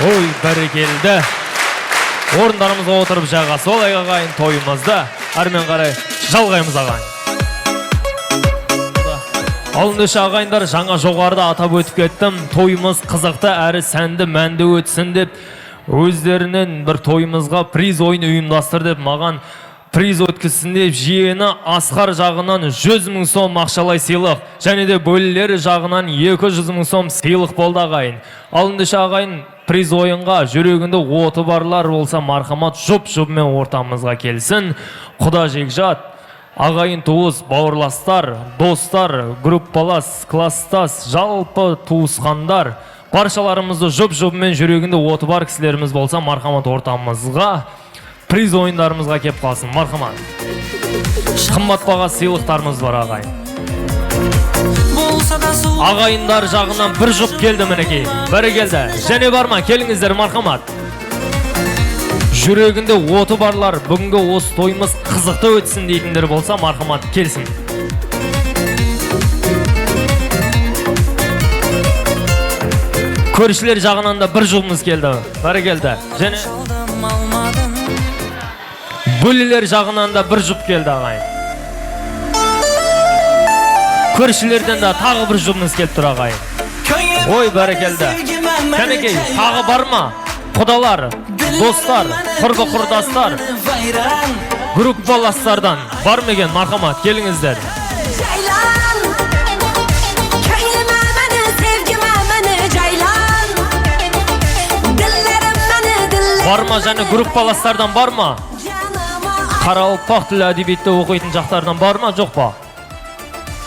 Ой, бәрекелді. Орындарымызға отырып жағасы олай ағайын тойымызды. Әрмен қарай жалғаймыз ағайын. Алындышы ағайындар, жаңа жоғарыда атап өтіп кеттім. Тойымыз қызықты әрі сәнді мәнді өтсін деп, өздерінен бір тойымызға приз ойын ұйымдастыр деп, маған приз өткізсін деп, жиені Асқар жағынан 100.000 сом ақшалай сыйлық, және де бөлілері жағынан 200.000 сом сыйлық болды ағайын. Алындышы ағайын, приз ойынға жүрегінде оты барлар болса, мархамат жұп-жұпмен ортамызға келсін. Құда жекжат, ағайын туыс, бауырластар, достар, группалас, класстас, жалпы туысқандар, баршаларымызды жұп-жұпмен жүрегінде оты бар кісілеріміз болса, мархамат ортамызға приз ойындарымызға кеп қалсын. Мархамат. Қымбат баға сыйлықтарымыз бар ағайын. Ағайындар жағынан бір жұп келді мінекей. Бірі келді. Және бар ма? Келіңіздер, мархамат. Жүрегінде оты барлар, бүгінгі осы тойымыз қызықты өтсін дейтіндер болса, мархамат келсін. Көршілер жағынан да бір жұпымыз келді. Бірі келді. Және бөлілер жағынан да бір жұп келді ағайын. Көршілерден де тағы бір жұпымыз келіп тұр ағайын. Ой, бәрекелді. Кәнекей, тағы бар ма? Құдалар, достар, құрбы-құрдастар, группаластардан бар меген, мархамат, келіңіздер. Бар ма және группаластардан бар ма? Қарауылпақ тілі әдебиетті оқитын жақтардан бар ма, жоқ па?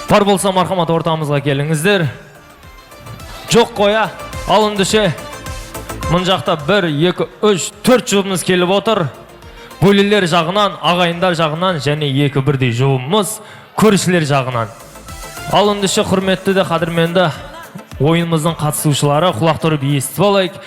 Бар болса, мархамат, ортамызға келіңіздер. Жоқ қоя, алындыше. Мұн жақта 1, 2, 3, 4 жұбымыз келіп отыр. Бөлілер жағынан, ағайындар жағынан және 2-1 жұбымыз көршілер жағынан. Алындыше құрметті де қадірменді ойынымыздың қатысушылары құлақ тұрып естіп алайық.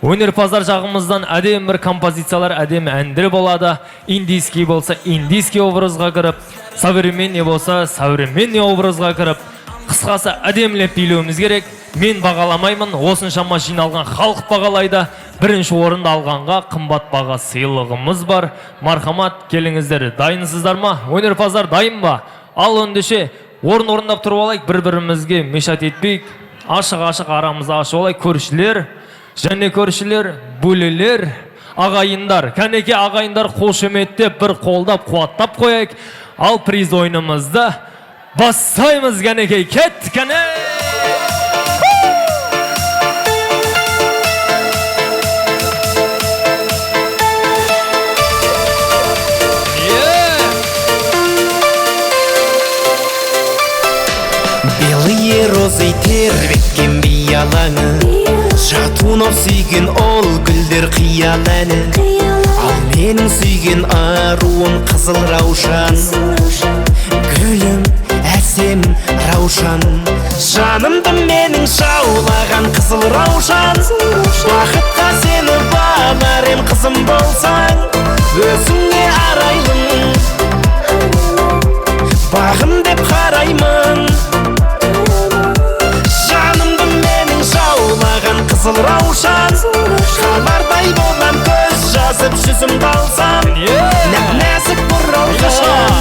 Өнерпаздар жағымыздан әдем бір композициялар, әдем әндер болады. Индийский болса, индийский образға кіріп, современный болса, современный образға кіріп, қысқасы әдемлеп билеуіміз керек. Мен бағаламаймын, осыншама жиналған халық бағалайды. Бірінші орынды алғанға қымбат баға сыйлығымыз бар. Мархамат, келіңіздер. Дайынсыздар ма? Өнерпаздар дайын ба? Ал өндеше, орындап тұрып алайық, бір-бірімізге мешат етпейік. Ашық-ашық арамызда ашып алайық. Көршілер, және көршілер, бөлелер, ағайындар. Кәнеке ағайындар қошеметтеп, бір қолдап, қуаттап қойайық. Ал приз ойынымызды бастаймыз, кәнекей. Кет, кәне! Белые розы тербеткен биялаңы, жатунап сүйген ол гүлдер қияләні. Ал менің сүйген аруым қызыл раушан, гүлім әсем раушан. Жанымды менің жаулаған қызыл раушан, бақытқа сені бағарым қызым болсаң, өзіңе арайлым, бағым деп қараймын. Қызыл раушан, қалардай болам, көз жазып жүзімді алсам, нәп-нәзік бұралған,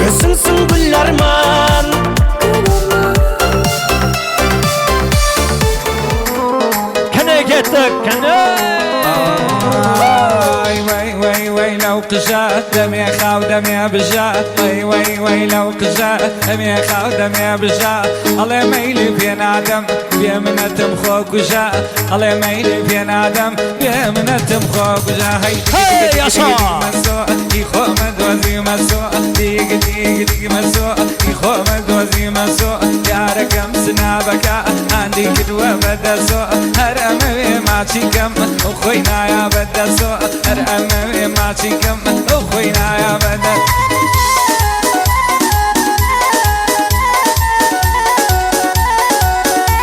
өзіңсің гүл арман. Кәне кеттік, кәне! وي لو قجات دم يا خاو دم يا بجات وي لو قجات دم يا خاو دم يا بجات الله ميلي بين آدم بيمنة مخوك وجات الله ميلي بين آدم بيمنة مخوك وجات هاي يا شا يخو مدوزي مسوء ديق ديق ديق مسوء يخو مدوزي مسوء يا رقم سنابك عندي قدوة بدا سوء هرمي ما تشيكم أخوينا يا بدا سوء هرمي ما تشيكم أخوينا يا بدا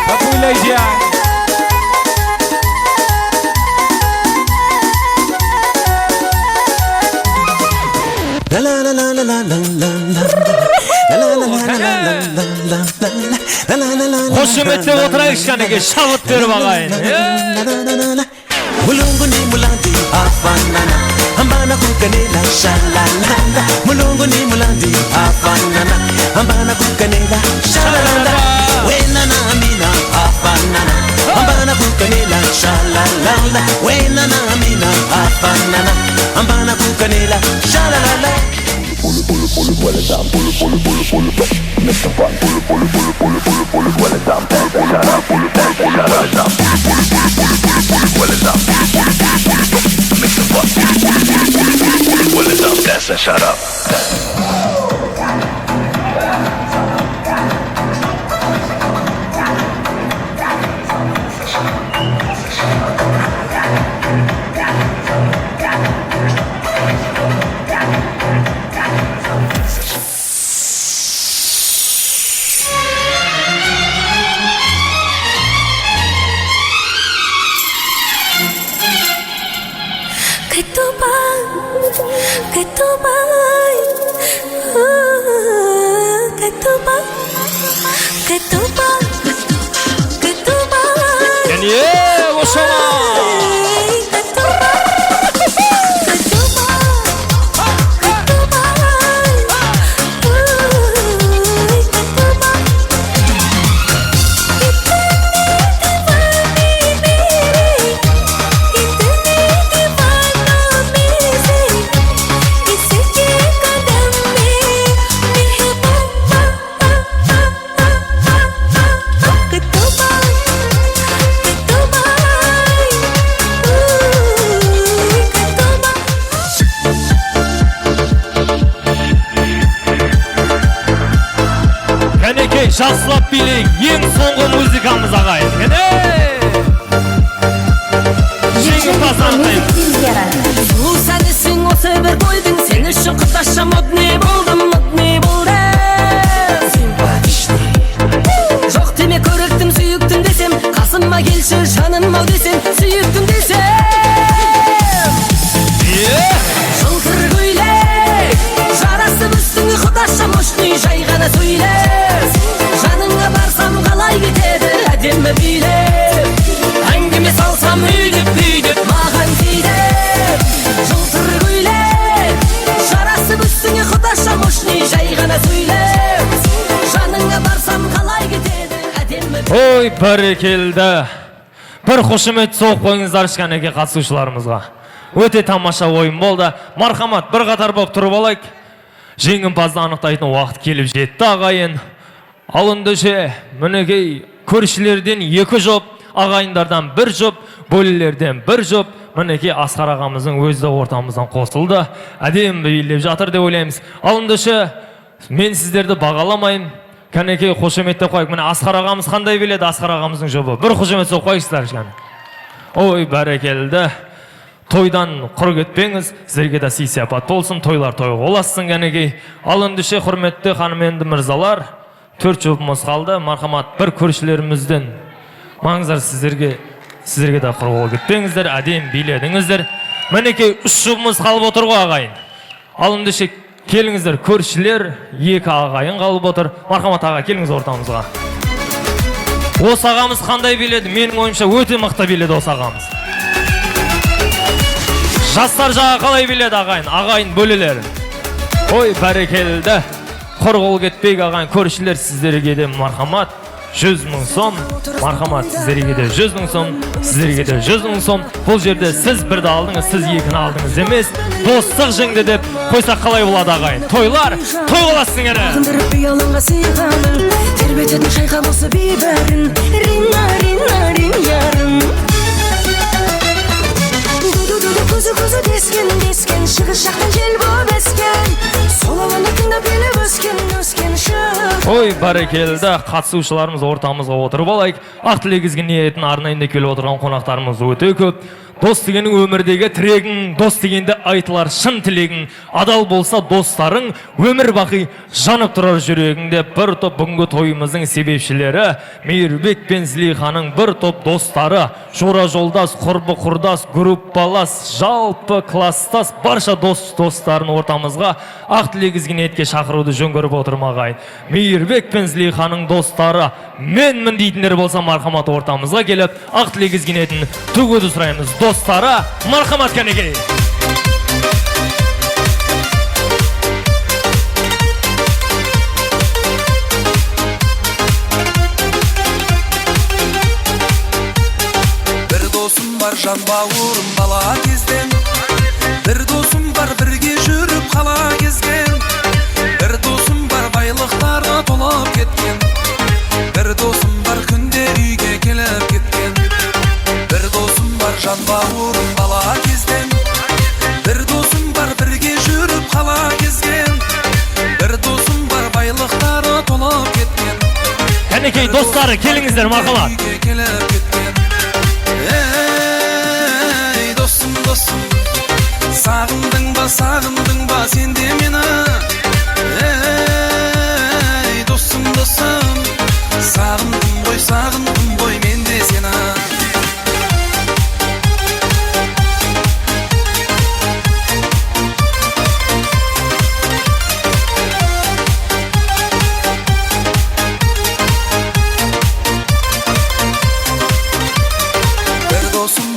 أبو ليجان لا لا لا لا لا لا لا لا لا لا لا لا لا لا لا لا Қошеметтеп отырайық кәнеге, шабыт беріп ағайын. Mulungu ni mulandi afanana ambana kukanela shalalala Mulungu ni mulandi afanana ambana kukanela shalalala Wena na amina afanana ambana kukanela shalalala Wena na amina afanana ambana kukanela shalalala Pulu well down pulu Mr. Fun pulu well down shut up pulu shut up well down Mr. Fun well down that's a shut up Жақсылап билейік, ең соңғы музыкамыз ағайын. Жеңімпаздан атайық. Бұл сәнесің осы бір бойдың, сен үшін құташа модный болдым. Жоқ деме көріктім, сүйіктім десем, қасыма келші жанын мау десем, сүйіктім десем. Жылтыр көйлек, жарасып үстіңі құташа мощный, жай ғана сөйлеп. Жаныңа барсам қалай кетеді әдемі билеп Әңгіме салсам үйдеп маған тиді Жылтыр көйлек жарасып үстіңе құдаша мощный жай ғана сөйлеп Жаныңа барсам қалай кетеді әдемі Ой, бәрекелді. Бір қошемет соғып қойыңыздар кәнеге қатысушыларымызға. Өте тамаша ойын болды. Мархамат, бір қатар болып тұрып алайық. Жеңімпазды анықтайтын уақыт келіп жетті ағайын. Алындыше, мінекей, көршілерден 2 жоп, ағайындардан 1 жоп, бөлелерден 1 жоп, мінекей Асқар ағамыздың өзі ортамыздан қосылды. Әдем билеп жатыр деп ойлаймыз. Алындыше, мен сіздерді бағаламайын. Кәнекей қошеметтеп қойып, міне Асқар ағамыз қандай биледі, Асқар ағамыздың жобы. Бір қошемет соқ қойсыздар кәне. Ой, бәрекелді. Тойдан құр кетпеңіз, сіздерге де сый-сияпат болсын, тойлар тойға оласын кәнекей. Алындыше, құрметті ханымөнді мырзалар, 4 жобымыз қалды. Мархамат, бір көршілерімізден маңыздар сіздерге де құр кетпеңіздер, әдем биледіңіздер. Мінекей 3 жобымыз қалып отыр ғой ағайын. Алындыше, келіңіздер, көршілер 2 ағайын қалып отыр. Мархамат аға, келіңіз ортамызға. Осы ағамыз қандай биледі? Менің ойымша өте мықты биледі осы ағамыз. Жастар жағы қалай биледі ағайын? Ағайын бөлелер. Ой, бәрекелді. Құр кетпейік ағайын, көршілер сіздерге де мархамат. 100 мың сом, мархамат сіздерге де 100 мың сом, сіздерге де 100 мың сом. Бұл жерде сіз бірді алдыңыз, сіз екіні алдыңыз емес. Достық жеңді деп қойсақ қалай болады ағайын? Тойлар, той боласын кәне. Тербететін шайқап осы бейбәрін, рин ярым. Көзі дескен, шығыс жақтан жел боп ескен. Сол ауаны тыңдап еліп өскен шық. Ой, бәрекелді, қатысушыларымыз ортамызға отырып алайық. Ақ тілегізген ниетін арнайында келіп отырған қонақтарымыз өте көп. Дос дегенің өмірдегі тірегің, дос дегенде айтылар шын тілегің, адал болса достарың, өмір бақи жанып тұрар жүрегіңде. Бір топ бүгінгі тойымыздың себепшілері, Мейірбек пен Зілейханың бір топ достары, жора жолдас, құрбы құрдас, группалас, жалпы класстас, барша достарын ортамызға ақ тілегізген етке шақыруды жөн көріп отырмағай. Мейірбек пен Зілейханың достары, менмін дейтіндер болса мархамат ортамызға келіп, ақ тілегізген етін төгуді сұраймыз. Достары, мархамат кәнекей. Bir dosum var can bağırım bala gezden. Bir dosum var birge жүріп қала кезген. Bir dosum var байлықтары толып кеткен. Bir dosum var күндер үйге келіп кеткен. Bir dosum var can bağırım bala кезден. Bir dosum var бірге жүріп қала кезген. Bir dosum var байлықтары толып кеткен. Кәнекей достары, келіңіздер мархамат. Ей досым, досым, сағындың ба сен де мені? Ей досым, досым, сағындым ғой мен де сені.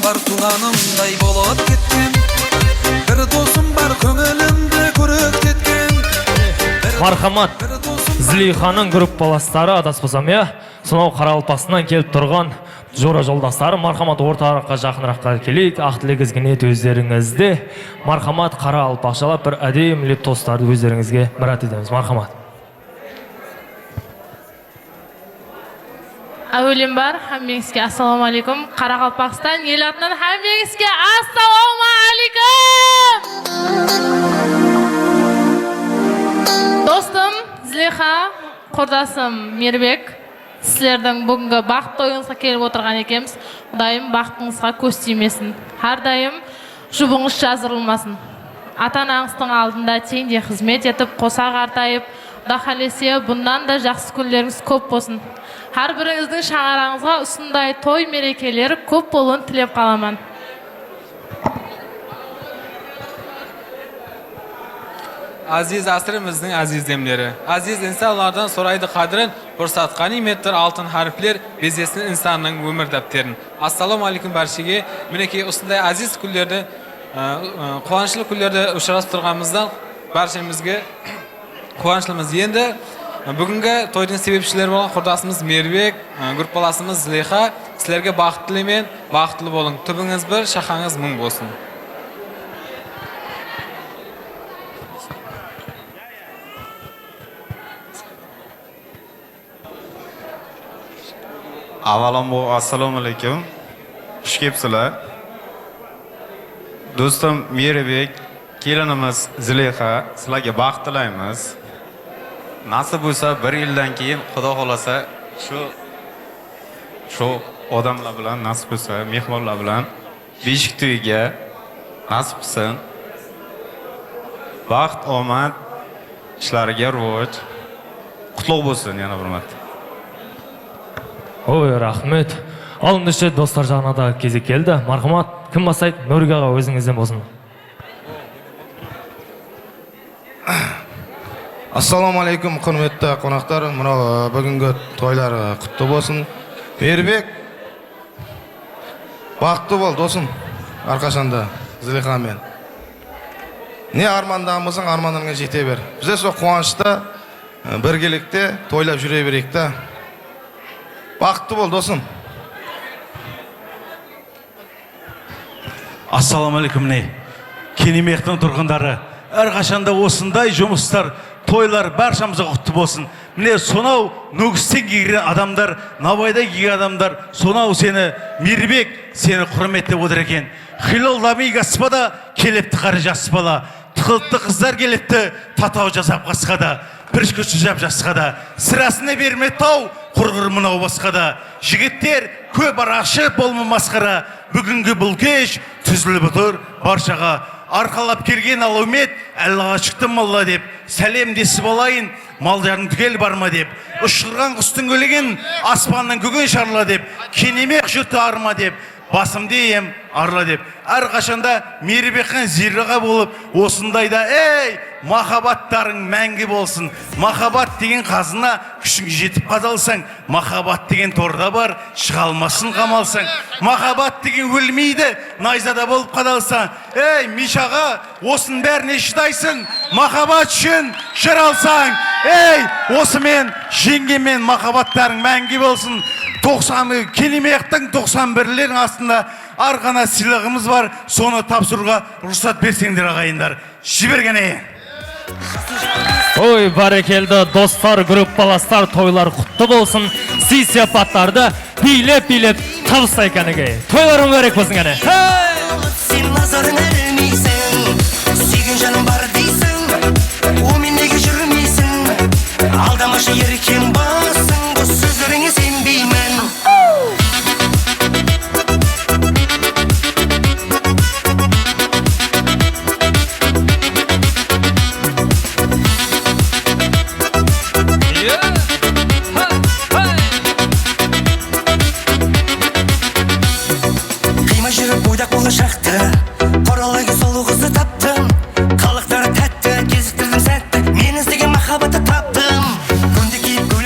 Бар туғанымдай болып кеткен. Бір досым бар көңілімді көріп кеткен. Мархамат Зілейханың группаластары адаспасам, сонау Қарақалпақстаннан келіп тұрған жора жолдастары, мархамат орталыққа жақыныраққа келейік. Ақ тілегізген ет өздеріңізде. Мархамат Қарақалпақшалап бір әдемілеп тостарды өздеріңізге мұрат етеміз. Мархамат. Әуелен бар, хаммеңізге ассаламу алейкум. Қарақалпақстан ел атынан хаммеңізге ассаламу алейкум. Достым Зілейха, құрдасым Мейірбек, сіздердің бүгінгі бақыт тойыңызға келіп отырған екенбіз. Құдайым бақытыңызға көз тимесін. Әрдайым жұбыңыз жазырылмасын. Ата-анаңыздың алдында теңде қызмет етіп, қоса қартайып, Құда қаласа бұндан да жақсы күндеріңіз көп болсын. Har biringizning sha'ningizga usunday to'y merekalar ko'p bo'lun tilab qolaman. Aziz asrimizning aziz demlari. Aziz insonlardan so'raydi qadrin, fursatqa ne'matdir oltin harflar bezesin insonning umr daftarini. Assalomu alaykum barchaga. Meniki usunday aziz kunlarda, quvonchli kunlarda uchrashib turganimizdan barchamizga quvonchimiz. Endi bugungi to'yning sebepchilari bo'lgan qurdosimiz Meyrbek, gruppalasimiz Zileyha, sizlarga baxt tilayman, baxtli bo'ling. Tubingiz bir, shahringiz ming bo'lsin. Avvalambor assalomu alaykum. Xush kelibsizlar. Do'stim Meyrbek, kelinimiz Zileyha, sizlarga baxt tilaymiz. Nasib bo'lsa, bir yildan keyin Xudo xolasa shu odamlar bilan nasib bo'lsa, mehmonlar bilan beshik to'yiga nasib qilsin. Baxt, omad, ishlariga rivoj, qutlug' bo'lsin yana bir marta. Oy, rahmet. Alındışı dostlar жағына да кезек келді. Мархамат, кім басайды? Нұрик аға өзіңізден болсын. Assalomu alaykum құрметті қонақтар. Мынау бүгінгі тойлар құтты болсын. Мейірбек, бақытты бол досым. Арқашанда Зілейхамен. Не армандамысың, армандарыңа жете бер. Бізде сол қуанышта біргелікте тойлап жүре берейік та. Бақытты бол досым. Ассаламу алейкум. Кенемектің тұрғындары, әрқашанда осындай жұмыстар, тойлар баршамызға құтты болсын. Міне сонау нөгістен келген адамдар, Набайда келген адамдар, сонау сені Мейірбек сені құрметтеп отыр екен. Хилолдами господа келепті қары жас бала, тұқылтты қыздар келепті татау жасап қасқада, бір күші жап жасқада, сірасыны берме тау, құрғыр мынау басқада. Жігіттер көп арашы болма масқара. Бүгінгі бұл кеш түзіліп отыр баршаға. Арқалап келген алаумет, Аллаға шықтым алла деп, сәлем десіп алайын, малдарың түгел барма деп, ұшқырған құстың өлеген, аспанның көгін шарла деп, кенемек жұрты арма деп, басымды ем арла деп. Әрқашанда мейірбекхан зираға болып, осындайда, ей, махаббаттарың мәңгі болсын. Махаббат деген қазына күшің жетіп қадалсаң, махаббат деген торда бар, шыға алмасын қамалсаң. Махаббат деген өлмейді, найзада болып қадалсаң. Ей, Мишаға, осының бәріне шыдайсың, махаббат үшін жыр алсаң. Ей, осымен жеңгемен махаббаттарың мәңгі болсын. Келемектің 91-лердің астында арқана сыйлығымыз бар, соны тапсыруға рұқсат берсеңдер ағайындар. Жібергене. Ой, барекелді достар, группаластар, тойлар құтты болсын. Сый-сияпаттарды билеп-билеп табыстай кәнеге. Тойларың бәрек болсын кәне. Сен назарын әлмейсің, сүйген жаным бар дейсің, о мен неге жүрмейсің, алдамашы еркем басың, бұл сөздеріңе сенбеймін. Қима жүріп бойдақ болашақты, қоралайғы сұлу қызды таптым, қалықтары тәтті, кезіктірдім сәтті, мен іздеген махаббатты таптым.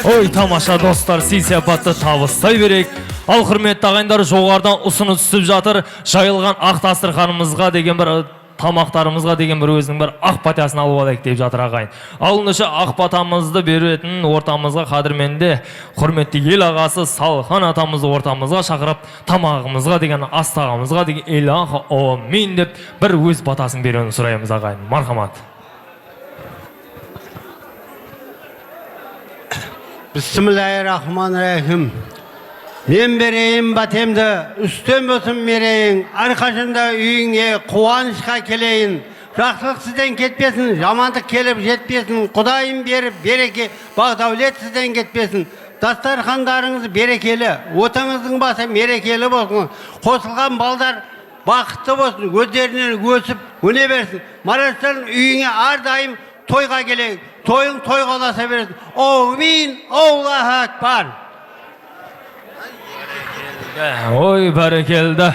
Ой, тамаша достар, сый-сияпатты табыстай берек. Ал құрметті ағайындар, жоғардан ұсыны түсіп жатыр. Жайылған ақ дастарханымызға деген бір тамақтарымызға деген бір өзінің бір ақ патасын алып алайық деп жатыр ағайын. Алынышы ақ патамызды беретін ортамызға қадірменде құрметті ел ағасы Салхан атамызды ортамызға шақырып, тамағымызға деген, астағымызға деген илахы омин деп бір өз патасын беруін сұраймыз ағайын. Мархамат. Bismillahirrahmanirrahim. Мен берейін батемді, үстен болсын мерейін, әрқашында үйіңе қуанышқа келейін. Жақсылық сізден кетпесін, жамандық келіп жетпесін, Құдайым беріп береке, бақ-дәулет сізден кетпесін. Дастархандарыңыз берекелі, отаңыздың басы мерекелі болсын. Қосылған балдар бақытты болсын, өздерінен өсіп, өне берсін. Маратжан үйіңе әрдайым тойға келейін, тойың тойға оласа берсін. Аумин, Аллаху акбар. Ой, бәрекелді.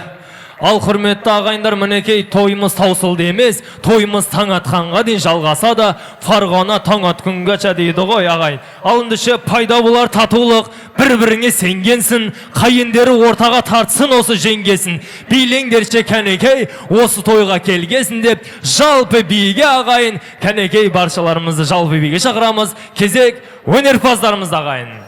Ал құрметті ағайындар, мінекей тойымыз таусылды емес, тойымыз таң атқанға дейін жалғаса да, фарғана таң атқанғаша дейді ғой ағайын. Алындышы пайда болар татулық, бір-біріңе сенгенсін, қайындері ортаға тартсын осы жеңгесін. Билеңдерше кәнекей, осы тойға келгесін деп, жалпы биге ағайын, кәнекей баршаларымызды жалпы биге шақырамыз, кезек өнерпаздарымыз ағайын.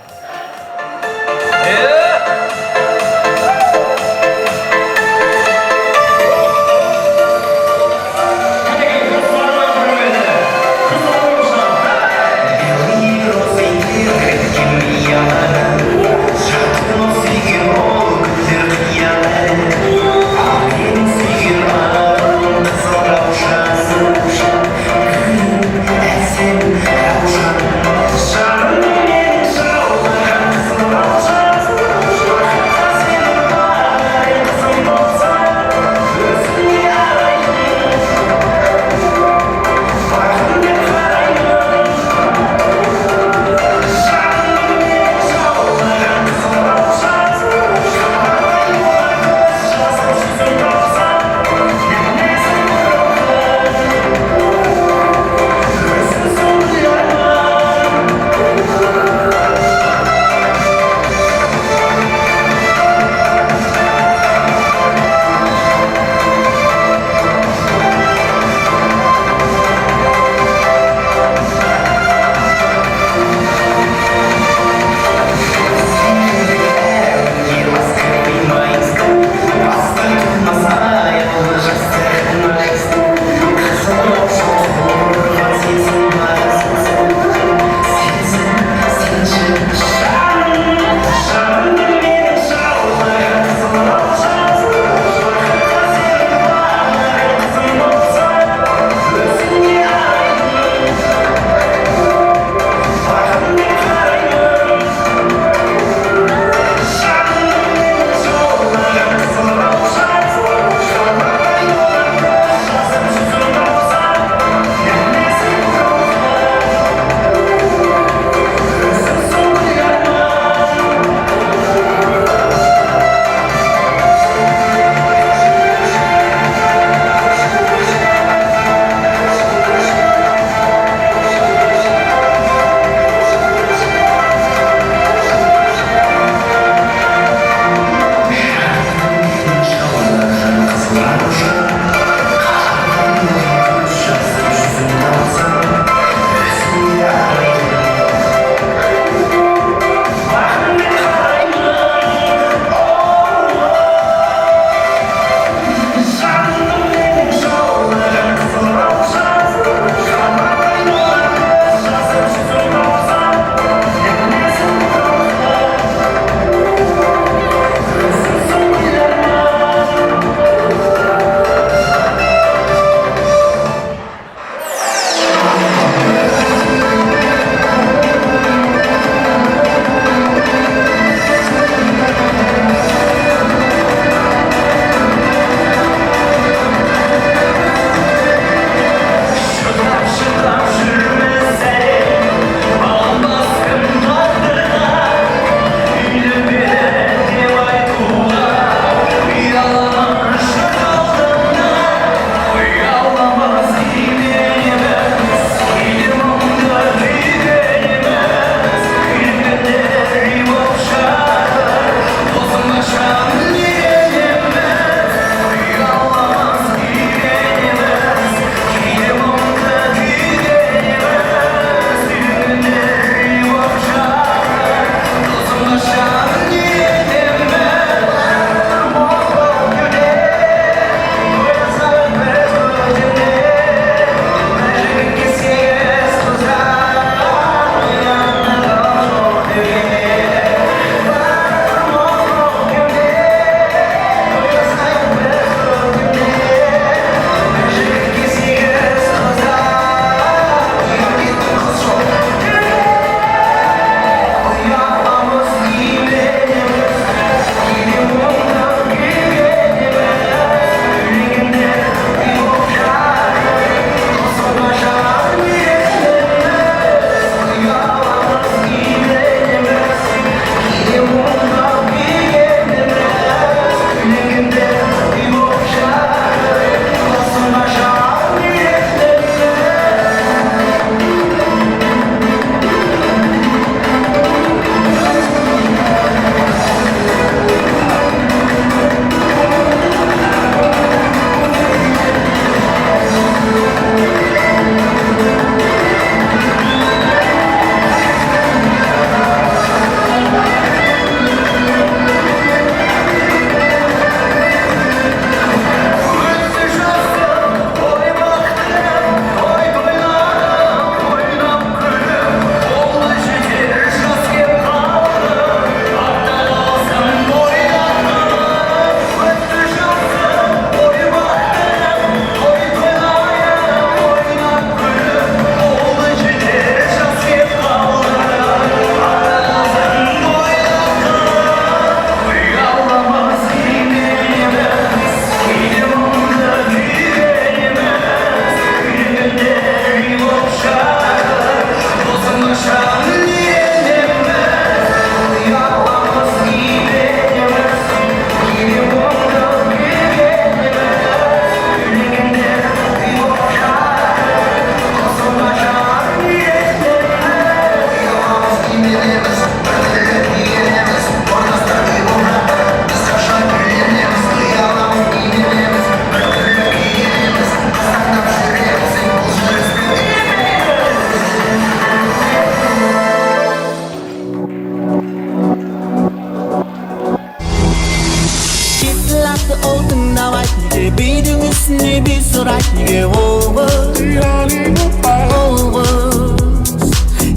oldun navayt nige beydin üstüne bir surat nige oğuz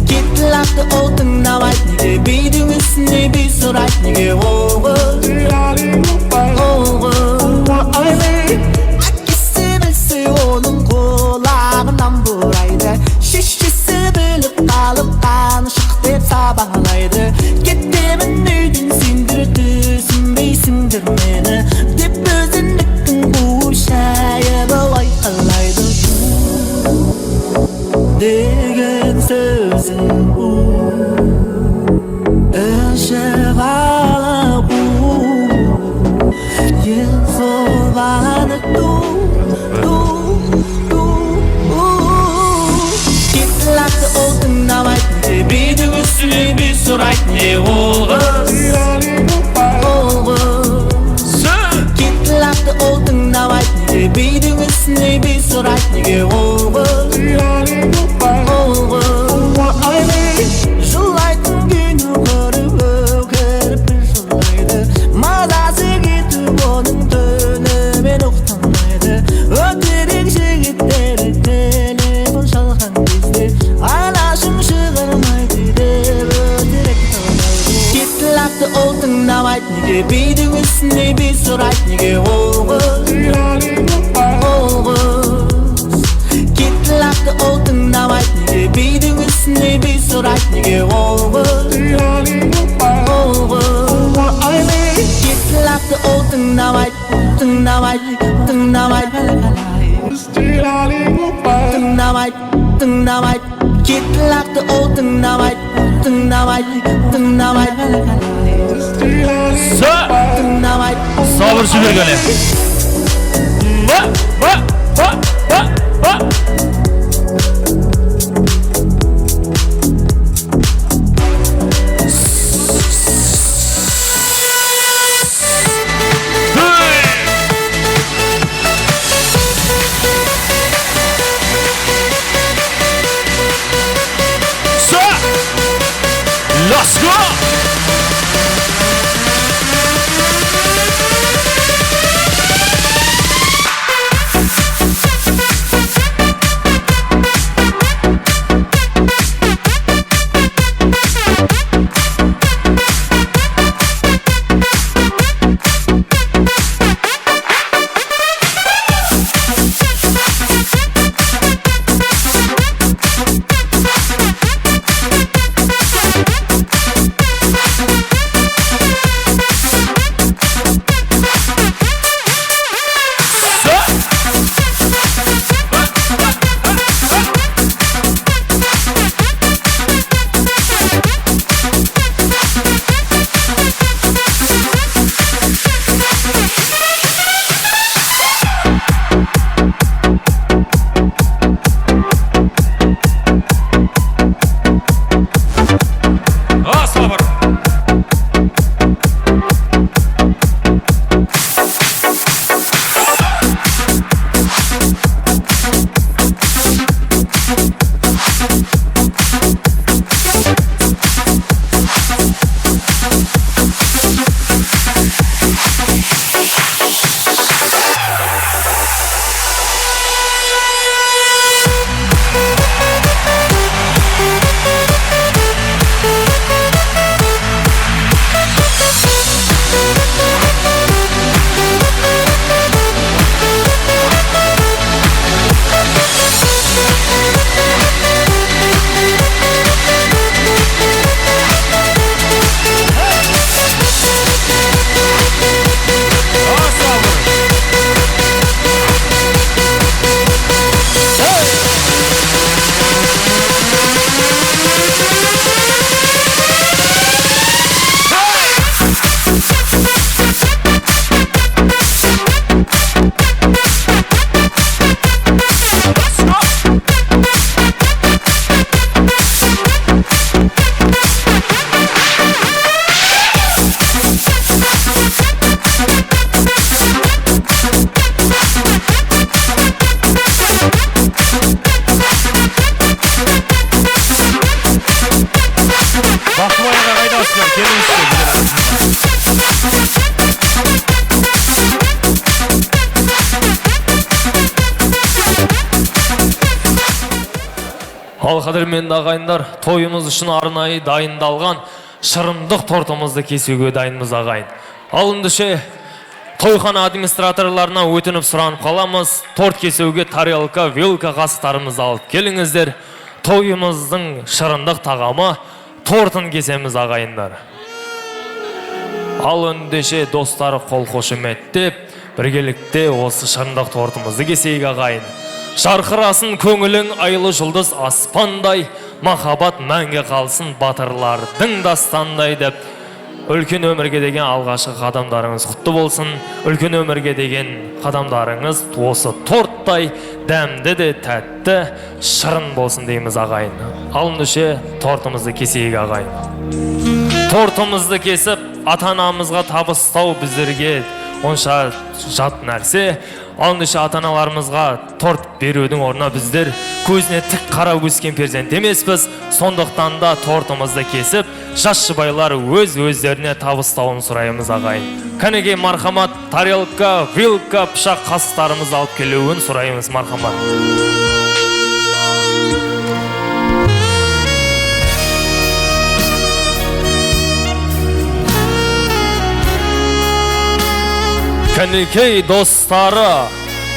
Kitlaktı oldun navayt nige beydin üstüne bir surat nige oğuz Akisi bilse onun kulağından buraydı Şişçisi bilip kalıp kanışık deyip sabahlaydı Gittimin üydün sindirdi sinbeysindir meni Dip özünlüktün bu şayılı aykalaydı Degen sözün bu Işık alıp bu Yılsovanı Kitlaktı oldun navayt nige beydin üstüne bir surat nige oğuz Kitlaktı oldun navayt nige beydin üstüne bir surat nige oğuz Jıllaydın günü görüp ökürüp bir jıllaydı Mazası gitip onun dönemen uqtanmaydı Ötürük jigitleri telefon çalgan bizde Anашым шығырмайды деп ötürük tağlaydı Kitlaktı oldun navayt nige beydin üstüne bir surat nige oğuz Kitlaktı oldun navayt nige beydin üstüne bir surat nige oğuz Kitlaktı oldun navayt navayt navayt navayt Kitlaktı oldun navayt navayt navayt Sabır süpürgeni. Let's go! Ал қадірменді ағайындар, тойымыз үшін арнайы дайындалған шырындық тортымызды кесуге дайынбыз ағайын. Ал ендеше тойхана администраторларына өтініп сұранып қаламыз, торт кесуге тарелка, вилка, қасықтарымызды алып келіңіздер. Тойымыздың шырындық тағамы тортын кесеміз ағайындар. Ал ендеше достары қол қошеметтеп, біргелікте осы шырындық тортымызды кесейік ағайын. Жарқырасын көңілің айлы жұлдыз аспандай, махаббат мәңгі қалсын батырлардың дастандай деп, үлкен өмірге деген алғашқы қадамдарыңыз құтты болсын. Үлкен өмірге деген қадамдарыңыз осы торттай дәмді де тәтті шырын болсын дейміз ағайын. Ал ендеше тортымызды кесейік ағайын. Тортымызды кесіп, ата-анамызға табыстау біздерге онша жат нәрсе. Ал ендеше ата-аналарымызға торт берудің орнына біздер көзіне тік қарап өскен перзент емеспіз. Сондықтан да тортымызды кесіп, жас жұбайлар өз-өздеріне табыстауын сұраймыз ағайын. Кәнеге мархамат, тарелка, вилка, пышақ, қастарымызды алып келуін сұраймыз мархамат. Кәнекей достары,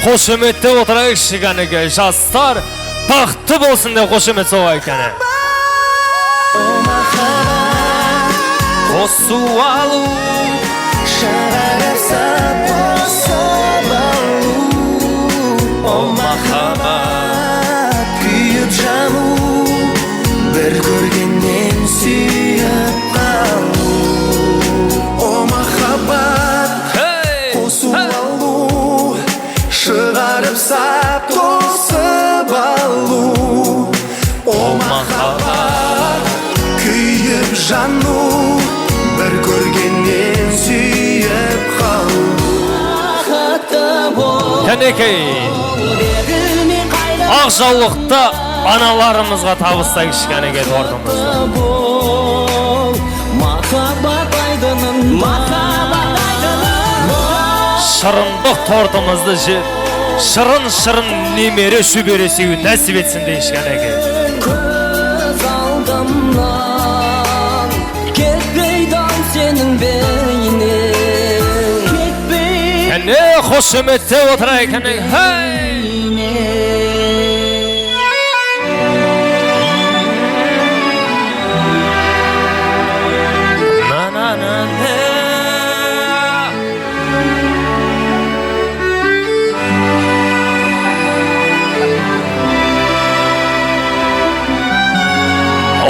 қошеметтеп отырайықшы кәнеке жастар, бақытты болсын деп қошемет соғайық кәне. Қосу алу, шығарса қосып алу, о махаббат күйіп жану, бір көргеннен сүйіп қалу, о махаббат шығарып сап тосып алу, о махаббат күйіп жану, бір көргеннен сүйіп қалу. Кәнекей ақ жаулықты аналарымызға табыстайықшы кәнеке тортымызды. Шырындық тортымызды жеп, шырын-шырын немере шөбере сүйі нәсіп етсін дейші кәнеке. Көз алдымнан кетпейді сенің бейнең, кәне қошеметте отырайық кәнеке.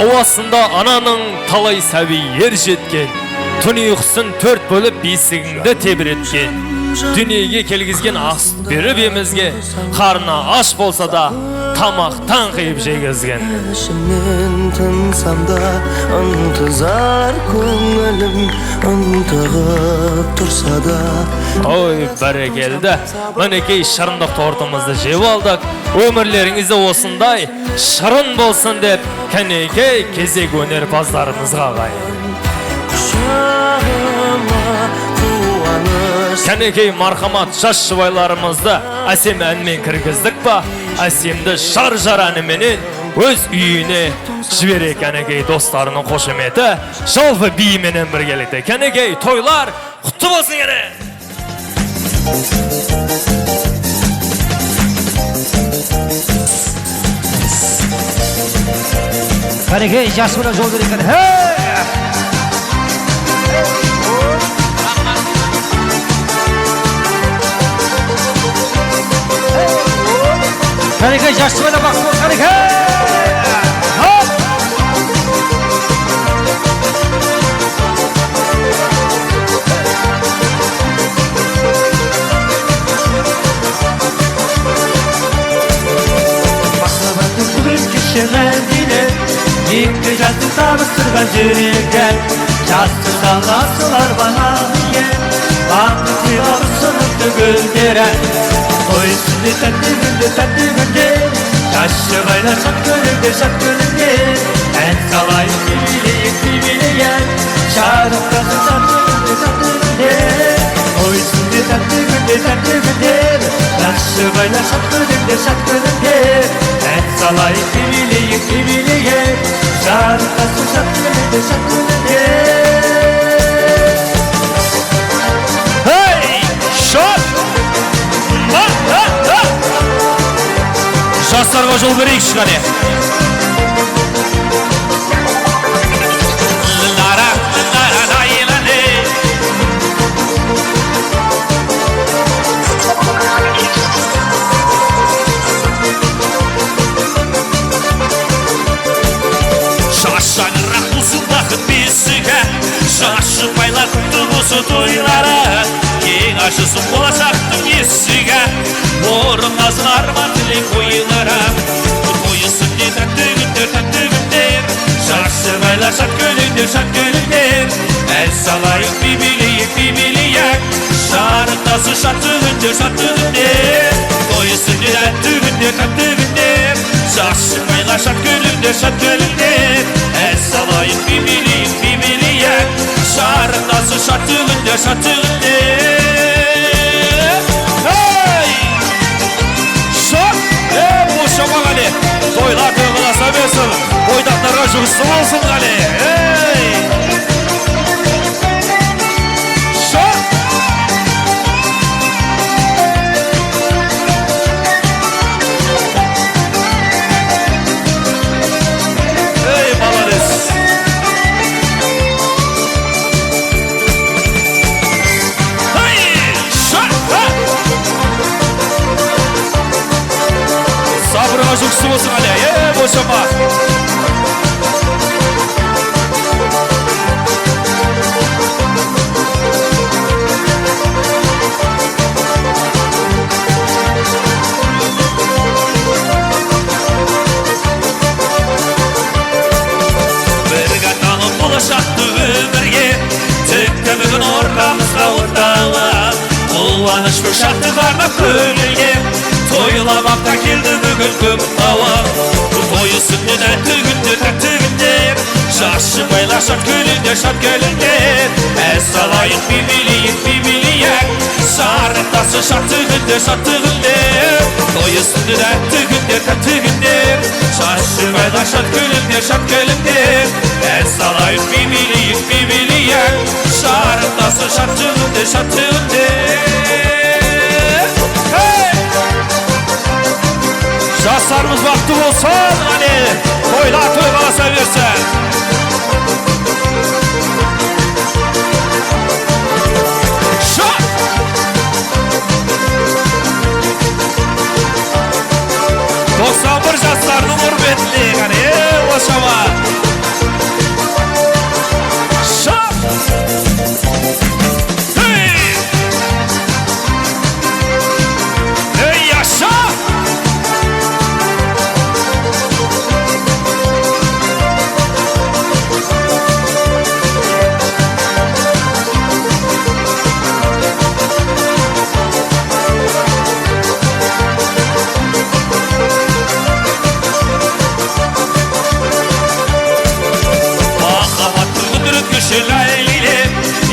Ауасында ананың талай сәби ер жеткен, түн ұйқысын төрт бөліп бесігіңді тебіреткен, дүниеге келгізген ас беріп емізге, қарны аш болса да тамақтан қиып жегізген. Ішімнен тынсам да ынтызар көңілім ынтығып тұрса да. Ой, бәрекелді, мінекей шырындық тортымызды жеп алдық. Өмірлеріңізде осындай шырын болсын деп, кәнекей кезек өнерпаздарымызға ағайын. Кәнекей мархамат жас жұбайларымызды әсем әнмен кіргіздік па? Әсемді жар-жар әніменен өз үйіне жіберек кәнекей достарының қошеметі жалпы биіменен біргелікті. Кәнекей тойлар құтты болсын кәне! Кәнекей жасына жол берек кәне. Кәнекей жасына бақсы бол кәнекей! Махаббаттың бүгін кеше мәдіне, екі жасты табыстырған жүректен, жасты жалғасылар бана деген, бақыт сыйлап сынықты гүлдері. Той үстінде тәтті күнде, жас жұбайлар шат күнінде, ән салайын билеген, шарықтасын шат күнде. Той үстінде тәтті күнде, жас жұбайлар шат күнінде, ән салайын билеген, bibiliyek Şarkısı şat gülünde şat gülünde Hey! Şot! Жастарға жол берейік шықане. Шашаңырақ болсын бақыт бесігі, шашы байлар күтті осы тойлары, ең ашысын болашақтың есігі, орындасын арман тілек ойылары. Той үстінде тәтті күндер, шашы байлар шат көліңдер, әл салайық бибилейік, шарықтасы шатты күндер. Той үстінде тәтті күндер, шашы байлар шат көліңдер, әл салайық бибилейік, шарықтасы шатты күндер. Шамағали, тойлар тойласа берсін, бойдақтарға жұмысы болсын ғали. Эй, молодец. Сабырға жүксі болсын әлі, бошама. Бірге танып болашақты өмірге, тікті бүгін ортамызға оталы, қуаныш бір шақты қармап көңілге, тойламақта келді бүгін көп ауа. Той үстінде тәтті күндер, шашы байлар шат көліңдер, әз салайық бибилейік, шарықтасы шатты күндер. Той үстінде тәтті күндер, шашы байлар шат көліңдер, әз салайық бибилейік, шарықтасы шатты күндер. Жастарымыз бақытты болсын, ғане, тойлар тойласа берсін. Шат! 91 жастардың құрметіне, ғане, осама. Шат! Эй, яша!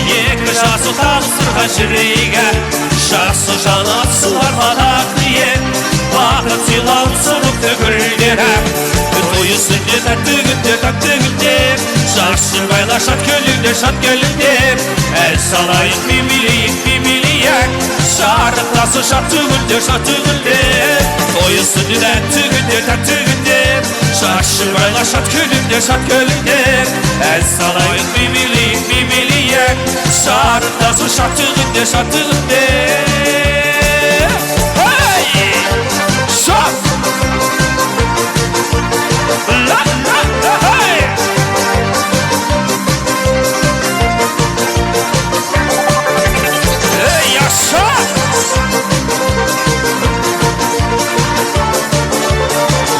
Екі жасы табыстырған жүрегі, жасы жаны атсылар мадақ ниет, бақыт сыйлау сұлықты гүлдері. Той үстінде тәтті күндер, жасы байлар шат көліңдер, әл салайық бибилейік, шарықтасы шатты күндер. Той үстінде тәтті күндер, жасы байлар шат көліңдер, әл салайық бибилейік, шарықтасы шатты күндер. Шат! Эй, яша!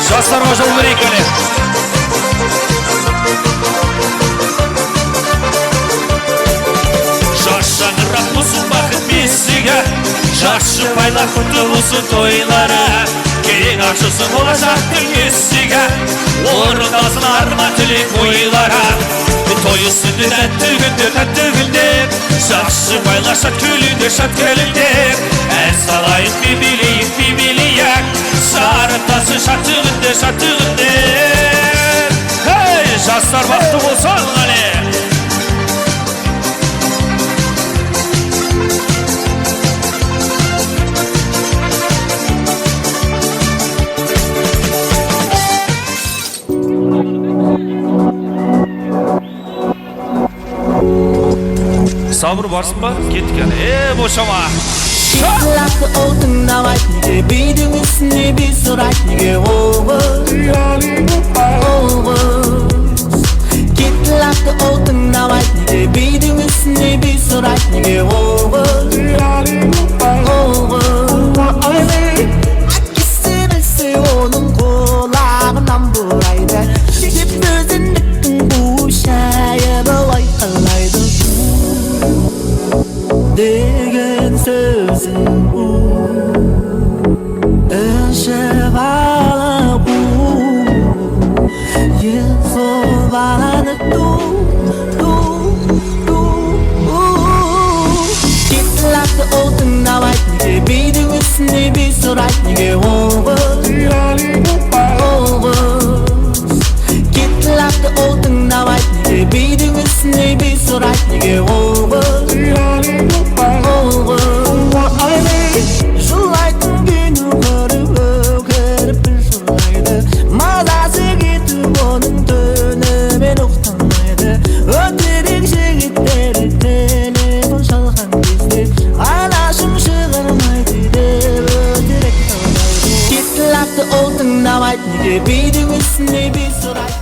Жастарға жол берейік әлі. Шашаңырақ болсын бақыт бесігі, шашы байлар құтты болсын тойлары, кең ашылсын болашақтың есігі, орындасын арман тілек ойлары. Той үстінде тәтті күндер, шашы байлар шат көліңдер, әл салайық бибилейік, шарықтасы шатты күндер. Жастар бақытты болсын, қане. Sabır varsın ba? Kettik yani. Boşama. Lafı oldun davayt nige Beydin üstüne bir sorat nige Oğuz Git lafı oldun davayt nige Beydin üstüne bir sorat nige Oğuz Akisi bilse onun kulağından buraydı Şişip özünlüktün bu şayabı aykalaydı Degen sözün bu Eşevala bu Yesovala tu Gitlaktı oldun davayt nige Beydin üstüne bir sorat nige Oğuz Gitlaktı oldun davayt nige Beydin üstüne bir sorat nige Oğuz Жулайтын күні көріп бір жырлайды Мазасы кетіп оның түнімен ұқтамайды Өтірік жігіттері телефон шалған кезде Анашым шығырмайды деп өтірік талайды Кетті лақты ол тыңдамайды Неге бейдің үстіне бей сұрайды